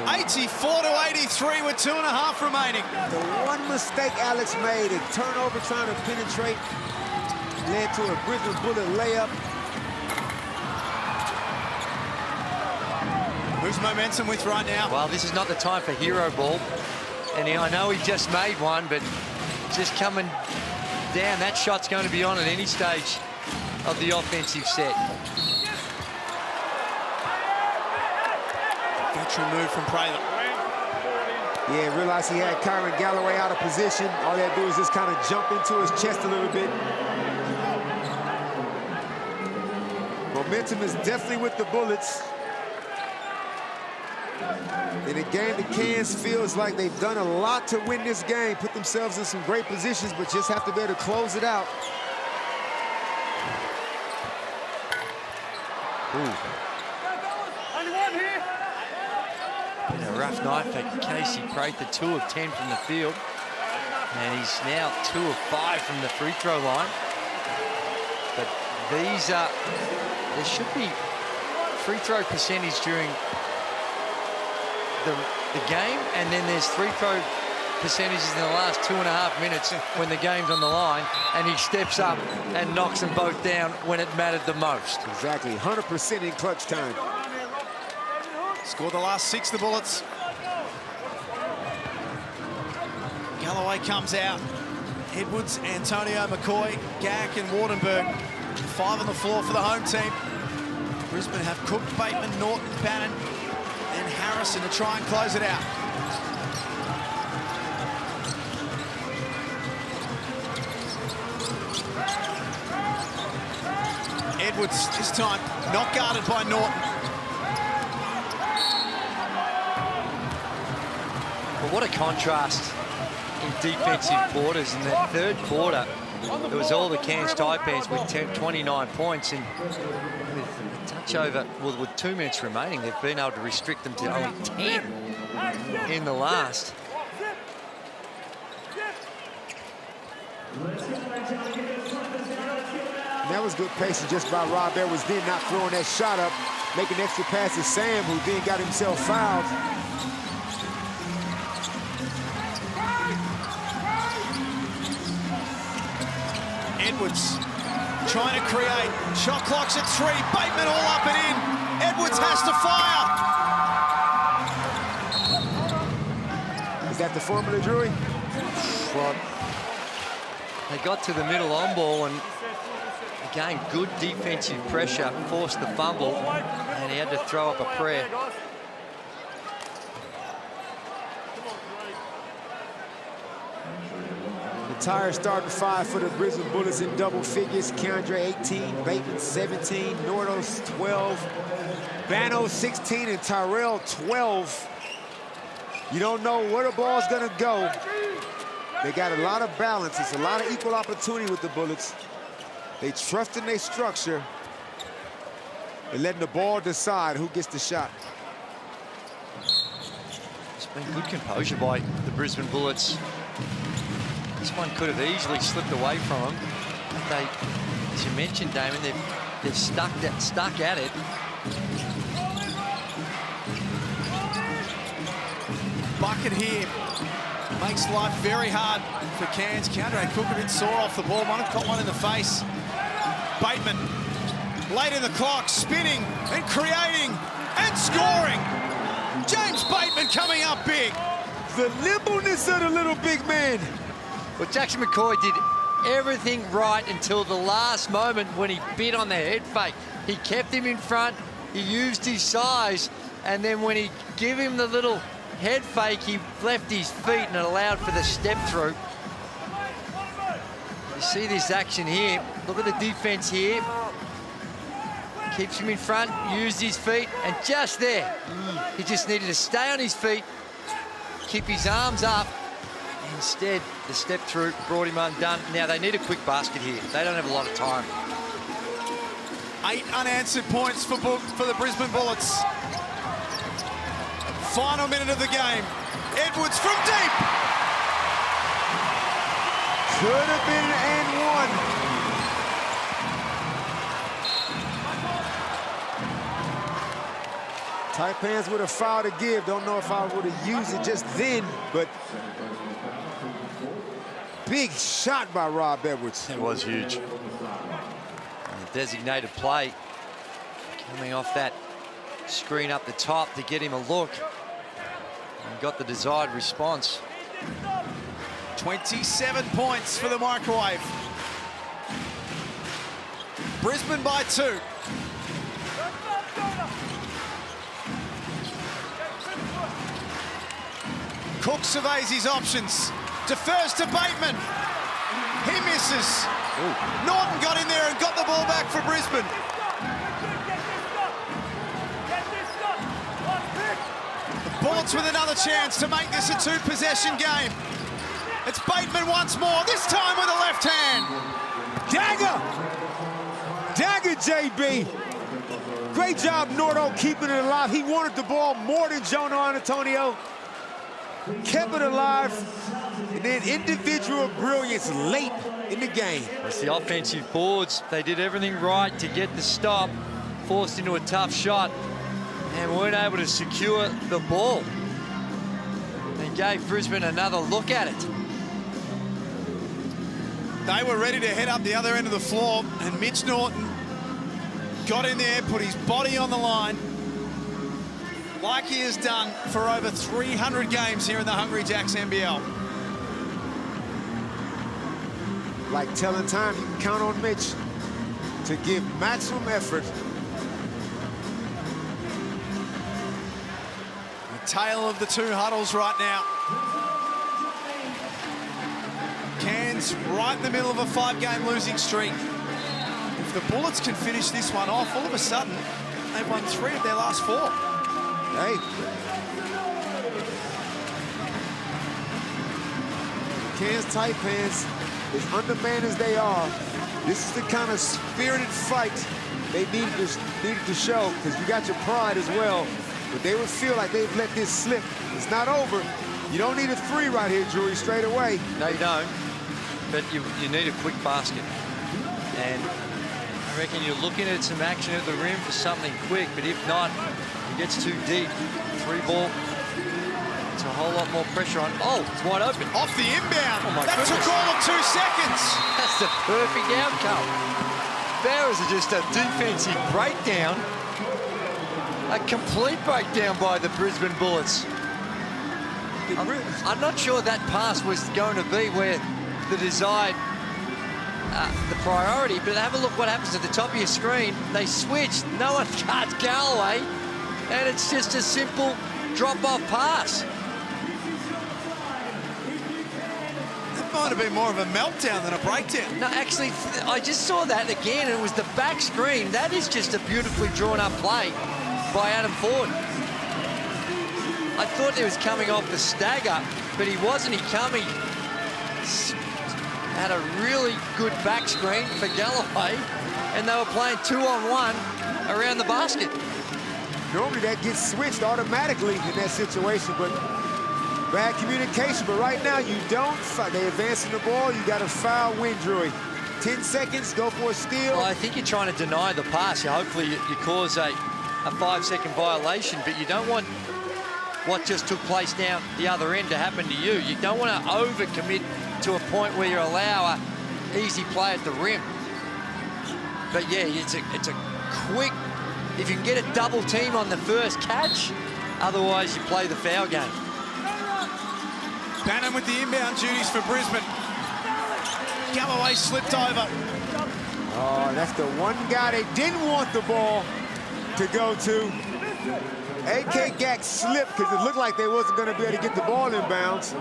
84-83 with 2.5 remaining. The one mistake Alex made, a turnover trying to penetrate, led to a Brisbane Bullet layup. Who's momentum with right now? Well, this is not the time for hero ball. And I know he just made one, but just coming down, that shot's going to be on at any stage of the offensive set. Veteran move from Prather. Yeah, realized he had Kyron Galloway out of position. All he had to do is just kind of jump into his chest a little bit. Momentum is definitely with the Bullets. In a game that Cairns feels like they've done a lot to win this game, put themselves in some great positions, but just have to be able to close it out. Been a rough night for Casey Prather, 2 of 10 from the field. And he's now 2 of 5 from the free throw line. But these are, there should be free throw percentage during the game, and then there's free throw percentages in the last 2.5 minutes when the game's on the line, and he steps up and knocks them both down when it mattered the most. Exactly, 100% in clutch time. Scored the last 6, the Bullets. Galloway comes out. Edwards, Antonio, McCoy, Gak and Waardenburg. 5 on the floor for the home team. Brisbane have Cook, Batemon, Norton, Bannon and Harrison to try and close it out. Edwards this time not guarded by Norton. But what a contrast in defensive quarters. In the third quarter, it was all the Cairns Taipans with 29 points, and with a touch over, well, with 2 minutes remaining, they've been able to restrict them to only 10 in the last. And that was good pacing just by Rob Edwards, then not throwing that shot up, making extra pass to Sam, who then got himself fouled. Edwards trying to create. Shot clock's at 3. Batemon all up and in. Edwards has to fire. Is that the formula, Drewy? Well, they got to the middle on ball and again, good defensive pressure, forced the fumble, and he had to throw up a prayer. The tires starting 5 for the Brisbane Bullets in double figures. Keandre 18, Bateman 17, Norton 12, Bannon 16, and Tyrell 12. You don't know where the ball's gonna go. They got a lot of balance. It's a lot of equal opportunity with the Bullets. They trust in their structure. They're letting the ball decide who gets the shot. It's been good composure by the Brisbane Bullets. This one could have easily slipped away from them. They, as you mentioned, Damon, they've stuck at it. Bucket here makes life very hard for Cairns. Keandre Cook a bit sore off the ball. Might have caught one in the face. Bateman, late in the clock, spinning and creating and scoring. James Bateman coming up big. The nimbleness of the little big man. Well, Jackson McCoy did everything right until the last moment when he bit on the head fake. He kept him in front, he used his size, and then when he gave him the little head fake, he left his feet and it allowed for the step through. You see this action here. Look at the defense here. Keeps him in front, used his feet, and just there, he just needed to stay on his feet, keep his arms up. Instead, the step through brought him undone. Now they need a quick basket here. They don't have a lot of time. 8 unanswered points for the Brisbane Bullets. Final minute of the game. Edwards from deep. Could have been an and one. Taipans with a foul to give. Don't know if I would have used it just then, but big shot by Rob Edwards. It was huge. And the designated play coming off that screen up the top to get him a look and got the desired response. 27 points for the Microwave. Brisbane by 2. Cook surveys his options. Defers to Bateman. He misses. Ooh. Norton got in there and got the ball back for Brisbane. The Bullets with another chance to make this a 2-possession game. It's Bateman once more, this time with a left hand. Dagger! Dagger, JB. Great job, Norton, keeping it alive. He wanted the ball more than Jonah Antonio. Kept it alive. And then individual brilliance late in the game. It's the offensive boards. They did everything right to get the stop. Forced into a tough shot and weren't able to secure the ball. And gave Brisbane another look at it. They were ready to head up the other end of the floor, and Mitch Norton got in there, put his body on the line, like he has done for over 300 games here in the Hungry Jacks NBL. Like telling time, you can count on Mitch to give maximum effort. The tale of the two huddles right now. Cairns right in the middle of a 5-game losing streak. If the Bullets can finish this one off, all of a sudden, they've won 3 of their last 4. Hey. Cairns Taipans, as undermanned as they are, this is the kind of spirited fight they needed to show, because you got your pride as well. But they would feel like they've let this slip. It's not over. You don't need a 3 right here, Drewy, straight away. No, you don't. But you need a quick basket. And I reckon you're looking at some action at the rim for something quick, but if not, it gets too deep. 3 ball. It's a whole lot more pressure on. Oh, it's wide open. Off the inbound. Oh my that goodness. took all of 2 seconds. That's That's the perfect outcome. That was just a defensive breakdown. A complete breakdown by the Brisbane Bullets. I'm not sure that pass was going to be where the desired, the priority, but have a look what happens at the top of your screen. They switch, no one guards Galloway, and it's just a simple drop-off pass. That might have been more of a meltdown than a breakdown. No, actually, I just saw that again, and it was the back screen. That is just a beautifully drawn-up play by Adam Ford. I thought he was coming off the stagger, but he wasn't. He had a really good back screen for Galloway, and they were playing 2-on-1 around the basket. Normally that gets switched automatically in that situation, but bad communication. But right now you don't. They advancing the ball. You got a foul, Windroy. 10 seconds, go for a steal. Well, I think you're trying to deny the pass. Hopefully you cause a 5-second violation, but you don't want what just took place down the other end to happen to you. You don't want to overcommit to a point where you allow a easy play at the rim. But yeah, it's a quick, if you can get a double team on the first catch, otherwise you play the foul game. Bannon with the inbound duties for Brisbane. Galloway slipped over. Oh, that's the one guy they didn't want the ball to go to. AK Gak slipped because it looked like they wasn't going to be able to get the ball in bounds.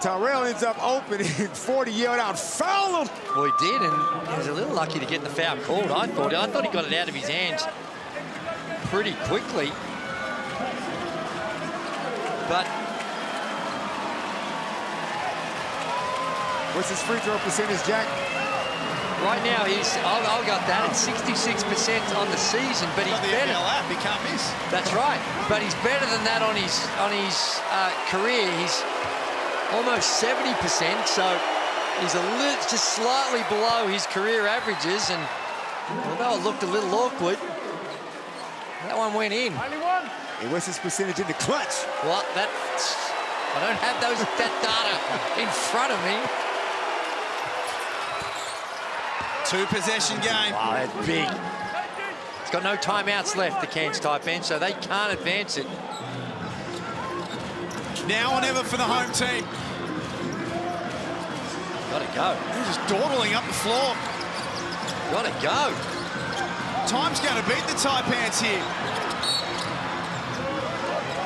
Tyrell ends up open and 40 yelled out, foul him! Well, he did, and he was a little lucky to get the foul called, I thought. I thought he got it out of his hands pretty quickly. But what's his free throw percentage, Jack? Right now, I got that at 66% on the season, but he's better. NBL app, he can't miss. That's right, but he's better than that on his career. He's almost 70%, so he's just slightly below his career averages. And although it looked a little awkward, that one went in. And what's his percentage in the clutch? Well, I don't have that data in front of me. 2-possession game. Wow, that's big. It's got no timeouts left, the Cairns Taipans, so they can't advance it. Now or never for the home team. Gotta go. They're just dawdling up the floor. Gotta go. Time's going to beat the Taipans here.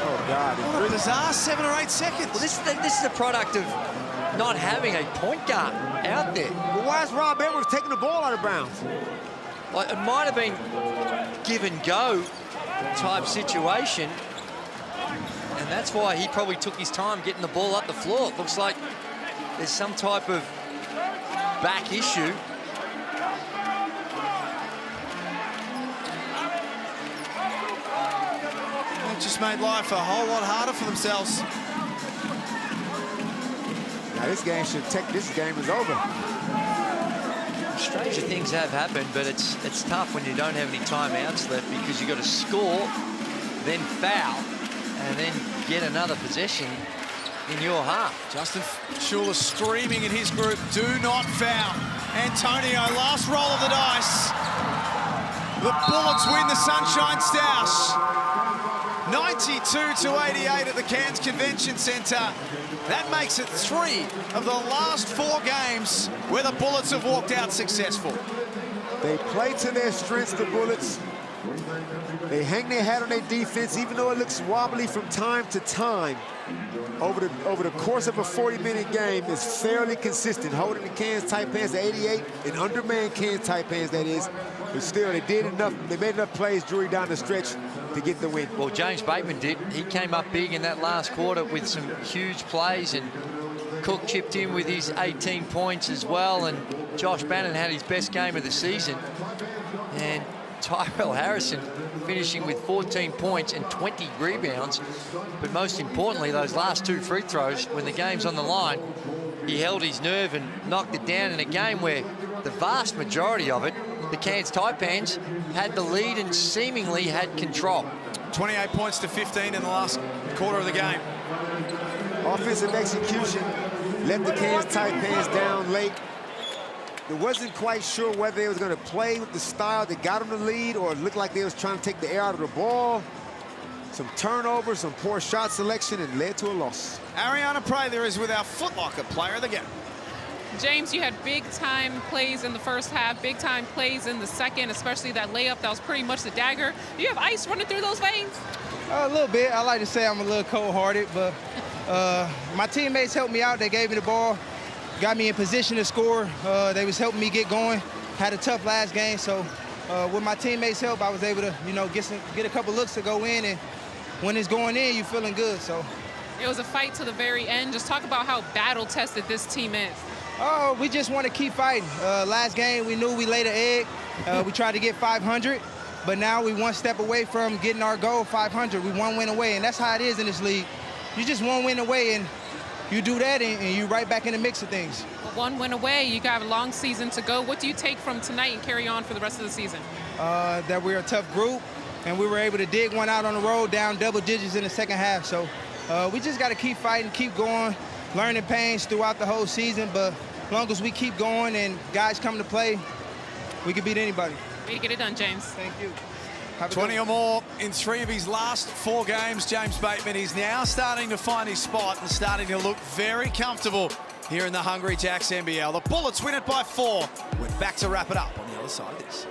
Oh, God. What a bizarre 7 or 8 seconds. Well, this is a product of not having a point guard out there. Well, why is Rob Edwards taking the ball out of bounds? Well, it might have been give and go type situation, and that's why he probably took his time getting the ball up the floor. It looks like there's some type of back issue. They just made life a whole lot harder for themselves. Now this game is over. Stranger things have happened, but it's tough when you don't have any timeouts left because you've got to score, then foul, and then get another possession in your half. Justin Schuler screaming at his group, do not foul. Antonio, last roll of the dice. The Bullets win the Sunshine Stoush. 92-88 at the Cairns Convention Centre. That makes it 3 of the last 4 games where the Bullets have walked out successful. They play to their strengths, the Bullets. They hang their hat on their defense, even though it looks wobbly from time to time. Over the course of a 40-minute game, is fairly consistent, holding the Cairns Taipans to 88, and undermanned Cairns Taipans, that is. But still, they did enough. They made enough plays, Drury, down the stretch to get the win. Well, James Bateman did. He came up big in that last quarter with some huge plays, and Cook chipped in with his 18 points as well, and Josh Bannon had his best game of the season. And Tyrell Harrison finishing with 14 points and 20 rebounds. But most importantly, those last 2 free throws, when the game's on the line, he held his nerve and knocked it down in a game where the vast majority of it, the Cairns Taipans had the lead and seemingly had control. 28 points to 15 in the last quarter of the game. Offensive execution let the Cairns Taipans down late. They wasn't quite sure whether they was going to play with the style that got them the lead or it looked like they was trying to take the air out of the ball. Some turnovers, some poor shot selection, and led to a loss. Ariana Prather is with our Foot Locker player of the game. James, you had big-time plays in the first half, big-time plays in the second, especially that layup that was pretty much the dagger. Do you have ice running through those veins? A little bit. I like to say I'm a little cold-hearted, but my teammates helped me out. They gave me the ball, got me in position to score. They was helping me get going. Had a tough last game, so with my teammates' help, I was able to, get a couple looks to go in, and when it's going in, you're feeling good. So it was a fight to the very end. Just talk about how battle-tested this team is. Oh, we just want to keep fighting. Last game, we knew we laid an egg. We tried to get 500, but now we one step away from getting our goal, 500. We one win away, and that's how it is in this league. You just one win away, and you do that, and you're right back in the mix of things. Well, one win away, you got a long season to go. What do you take from tonight and carry on for the rest of the season? That we're a tough group, and we were able to dig one out on the road, down double digits in the second half. So we just got to keep fighting, keep going, learning pains throughout the whole season, but as long as we keep going and guys come to play, we can beat anybody. Way to get it done, James. Thank you. 20 or more in 3 of his last 4 games. James Bateman is now starting to find his spot and starting to look very comfortable here in the Hungry Jacks NBL. The Bullets win it by 4. We're back to wrap it up on the other side of this.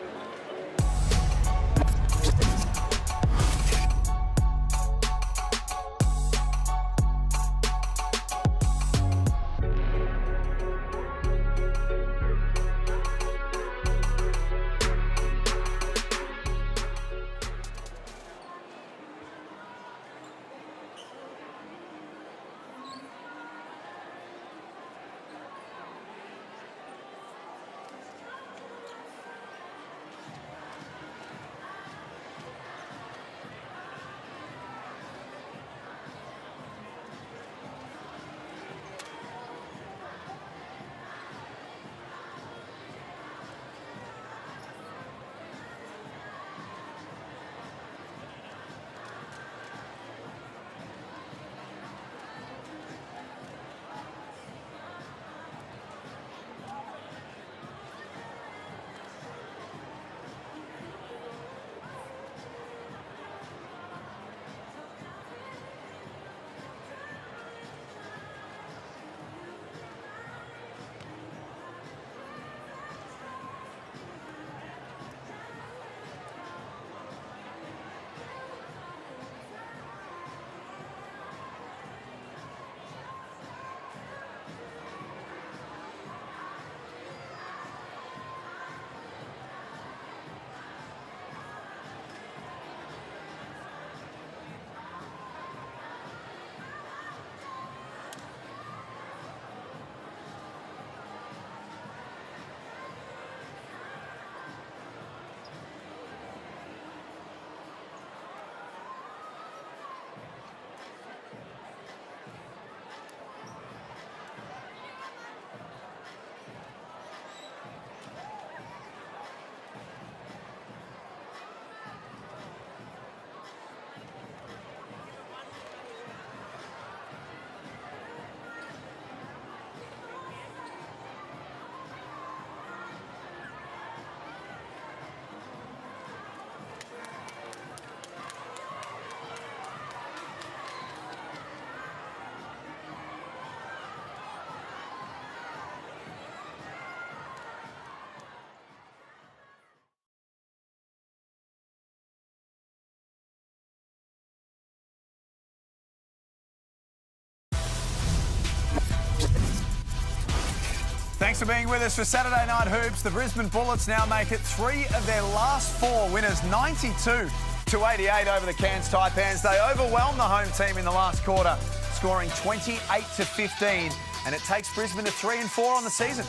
Thanks for being with us for Saturday Night Hoops. The Brisbane Bullets now make it 3 of their last 4 winners, 92-88 over the Cairns Taipans. They overwhelmed the home team in the last quarter, scoring 28-15, and it takes Brisbane to 3-4 on the season.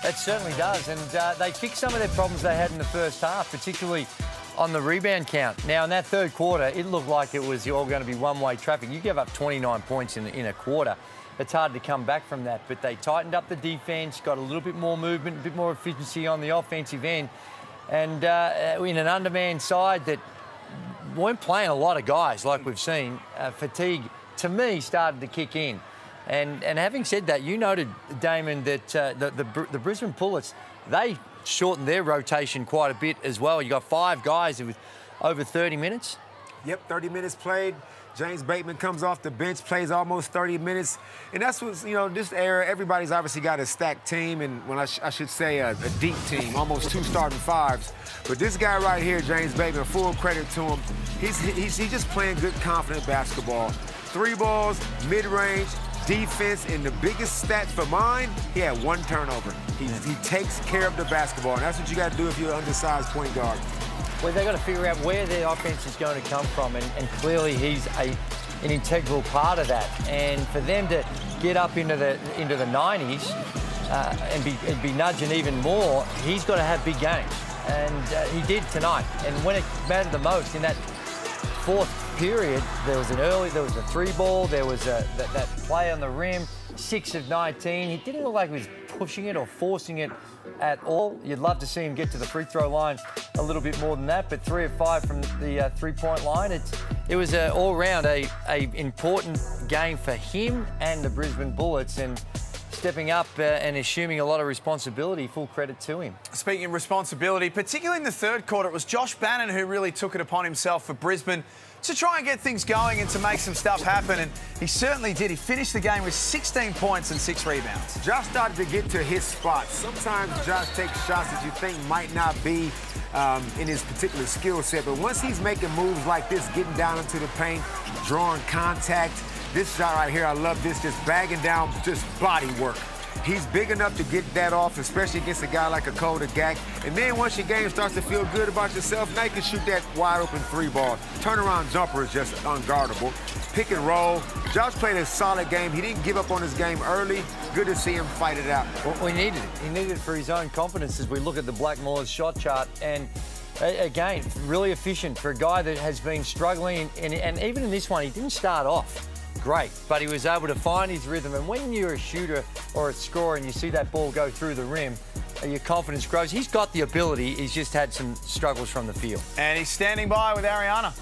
It certainly does, and they fixed some of their problems they had in the first half, particularly on the rebound count. Now, in that third quarter, it looked like it was all going to be one-way traffic. You give up 29 points in a quarter. It's hard to come back from that, but they tightened up the defence, got a little bit more movement, a bit more efficiency on the offensive end, and in an undermanned side that weren't playing a lot of guys like we've seen, fatigue, to me, started to kick in. And having said that, you noted, Damon, that the Brisbane Bullets they shortened their rotation quite a bit as well. You got 5 guys with over 30 minutes. Yep, 30 minutes played. James Batemon comes off the bench, plays almost 30 minutes. And that's what, this era, everybody's obviously got a stacked team, and I should say a deep team, almost 2 starting 5s. But this guy right here, James Batemon, full credit to him. He's just playing good, confident basketball. 3 balls, mid-range, defense, and the biggest stat for mine, he had 1 turnover. He takes care of the basketball, and that's what you got to do if you're an undersized point guard. Well, they've got to figure out where their offense is going to come from, and clearly he's an integral part of that. And for them to get up into the 90s and be nudging even more, he's got to have big games, and he did tonight. And when it mattered the most, in that 4th period, there was a 3 ball, there was that play on the rim, 6 of 19. He didn't look like he was pushing it or forcing it at all. You'd love to see him get to the free throw line a little bit more than that, but 3 of 5 from the 3-point line. It was all round a important game for him and the Brisbane Bullets, and stepping up and assuming a lot of responsibility. Full credit to him. Speaking of responsibility, particularly in the 3rd quarter, it was Josh Bannon who really took it upon himself for Brisbane to try and get things going and to make some stuff happen, and he certainly did. He finished the game with 16 points and 6 rebounds. Josh started to get to his spots. Sometimes Josh takes shots that you think might not be in his particular skill set, but once he's making moves like this, getting down into the paint, drawing contact, this shot right here, I love this, just bagging down, just body work. He's big enough to get that off, especially against a guy like Akoldah Gak. And then once your game starts to feel good about yourself, now you can shoot that wide-open 3 ball. Turnaround jumper is just unguardable. Pick and roll. Josh played a solid game. He didn't give up on his game early. Good to see him fight it out. Well, we needed it. He needed it for his own confidence as we look at the Blackmores shot chart. And again, really efficient for a guy that has been struggling. And even in this one, he didn't start off great, but he was able to find his rhythm. And when you're a shooter or a scorer and you see that ball go through the rim, your confidence grows. He's got the ability. He's just had some struggles from the field. And he's standing by with Ariana.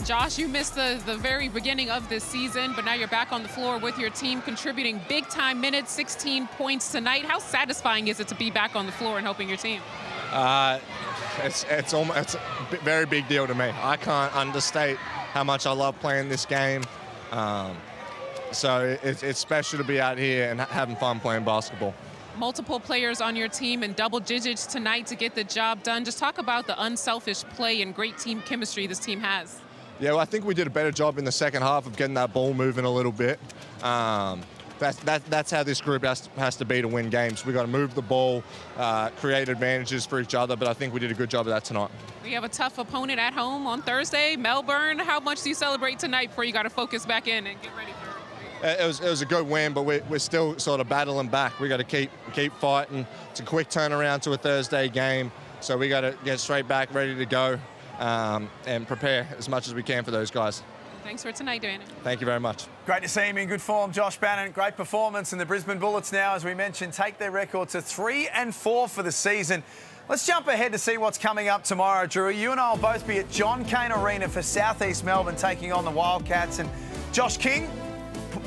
Josh, you missed the very beginning of this season, but now you're back on the floor with your team, contributing big-time minutes, 16 points tonight. How satisfying is it to be back on the floor and helping your team? It's a very big deal to me. I can't understate how much I love playing this game. So it's special to be out here and having fun playing basketball. Multiple players on your team in double digits tonight to get the job done. Just talk about the unselfish play and great team chemistry this team has. Yeah, well, I think we did a better job in the second half of getting that ball moving a little bit. That's how this group has to be to win games. We've got to move the ball, create advantages for each other, but I think we did a good job of that tonight. We have a tough opponent at home on Thursday, Melbourne. How much do you celebrate tonight before you got to focus back in and get ready for it? It was a good win, but we're still sort of battling back. We got to keep fighting. It's a quick turnaround to a Thursday game, so we got to get straight back, ready to go, and prepare as much as we can for those guys. Thanks for tonight, Bannon. Thank you very much. Great to see him in good form, Josh Bannon. Great performance, and the Brisbane Bullets now, as we mentioned, take their record to 3-4 for the season. Let's jump ahead to see what's coming up tomorrow, Drew. You and I will both be at John Cain Arena for South East Melbourne taking on the Wildcats, and Josh King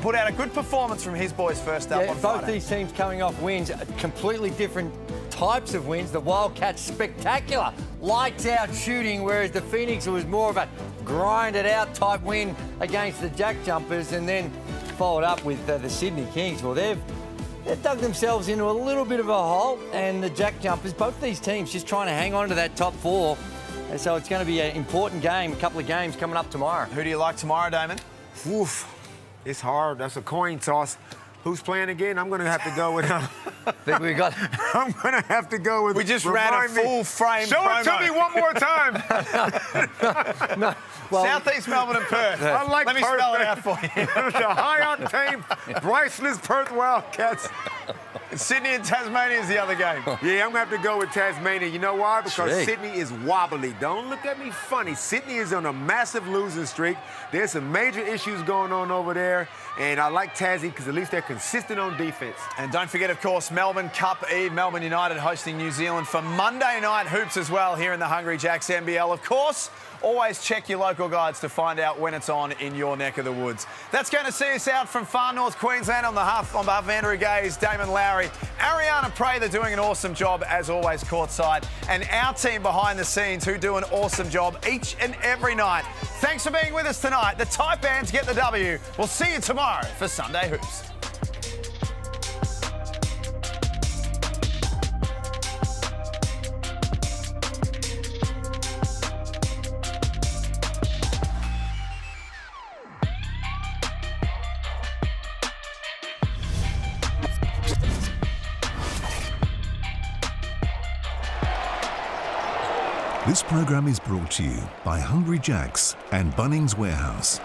put out a good performance from his boys first up on Friday. Both these teams coming off wins, completely different types of wins. The Wildcats spectacular, lights out shooting, whereas the Phoenix was more of a grinded out type win against the Jack Jumpers, and then followed up with the Sydney Kings. Well, they've dug themselves into a little bit of a hole, and the Jack Jumpers, both these teams just trying to hang on to that top 4. And so it's going to be an important game, a couple of games coming up tomorrow. Who do you like tomorrow, Damon? Oof, it's hard. That's a coin toss. Who's playing again? I'm going to have to go with... we got... I'm going to have to go with... We just ran a full-frame Show promo. it to me one more time. No. Well, South East Melbourne and Perth. I like Let me Perth. spell it out for you. The high-octane, priceless Perth Wildcats. Sydney and Tasmania is the other game. Yeah, I'm going to have to go with Tasmania. You know why? Because Sweet. Sydney is wobbly. Don't look at me funny. Sydney is on a massive losing streak. There's some major issues going on over there. And I like Tassie because at least they're consistent on defense. And don't forget, of course, Melbourne Cup Eve. Melbourne United hosting New Zealand for Monday night hoops as well here in the Hungry Jacks NBL. Of course, always check your local guides to find out when it's on in your neck of the woods. That's going to see us out from far north Queensland on behalf of Andrew Gaze, Damon and Lowry. Ariana and Prather doing an awesome job, as always, courtside. And our team behind the scenes who do an awesome job each and every night. Thanks for being with us tonight. The Taipans get the W. We'll see you tomorrow for Sunday Hoops. This program is brought to you by Hungry Jack's and Bunnings Warehouse.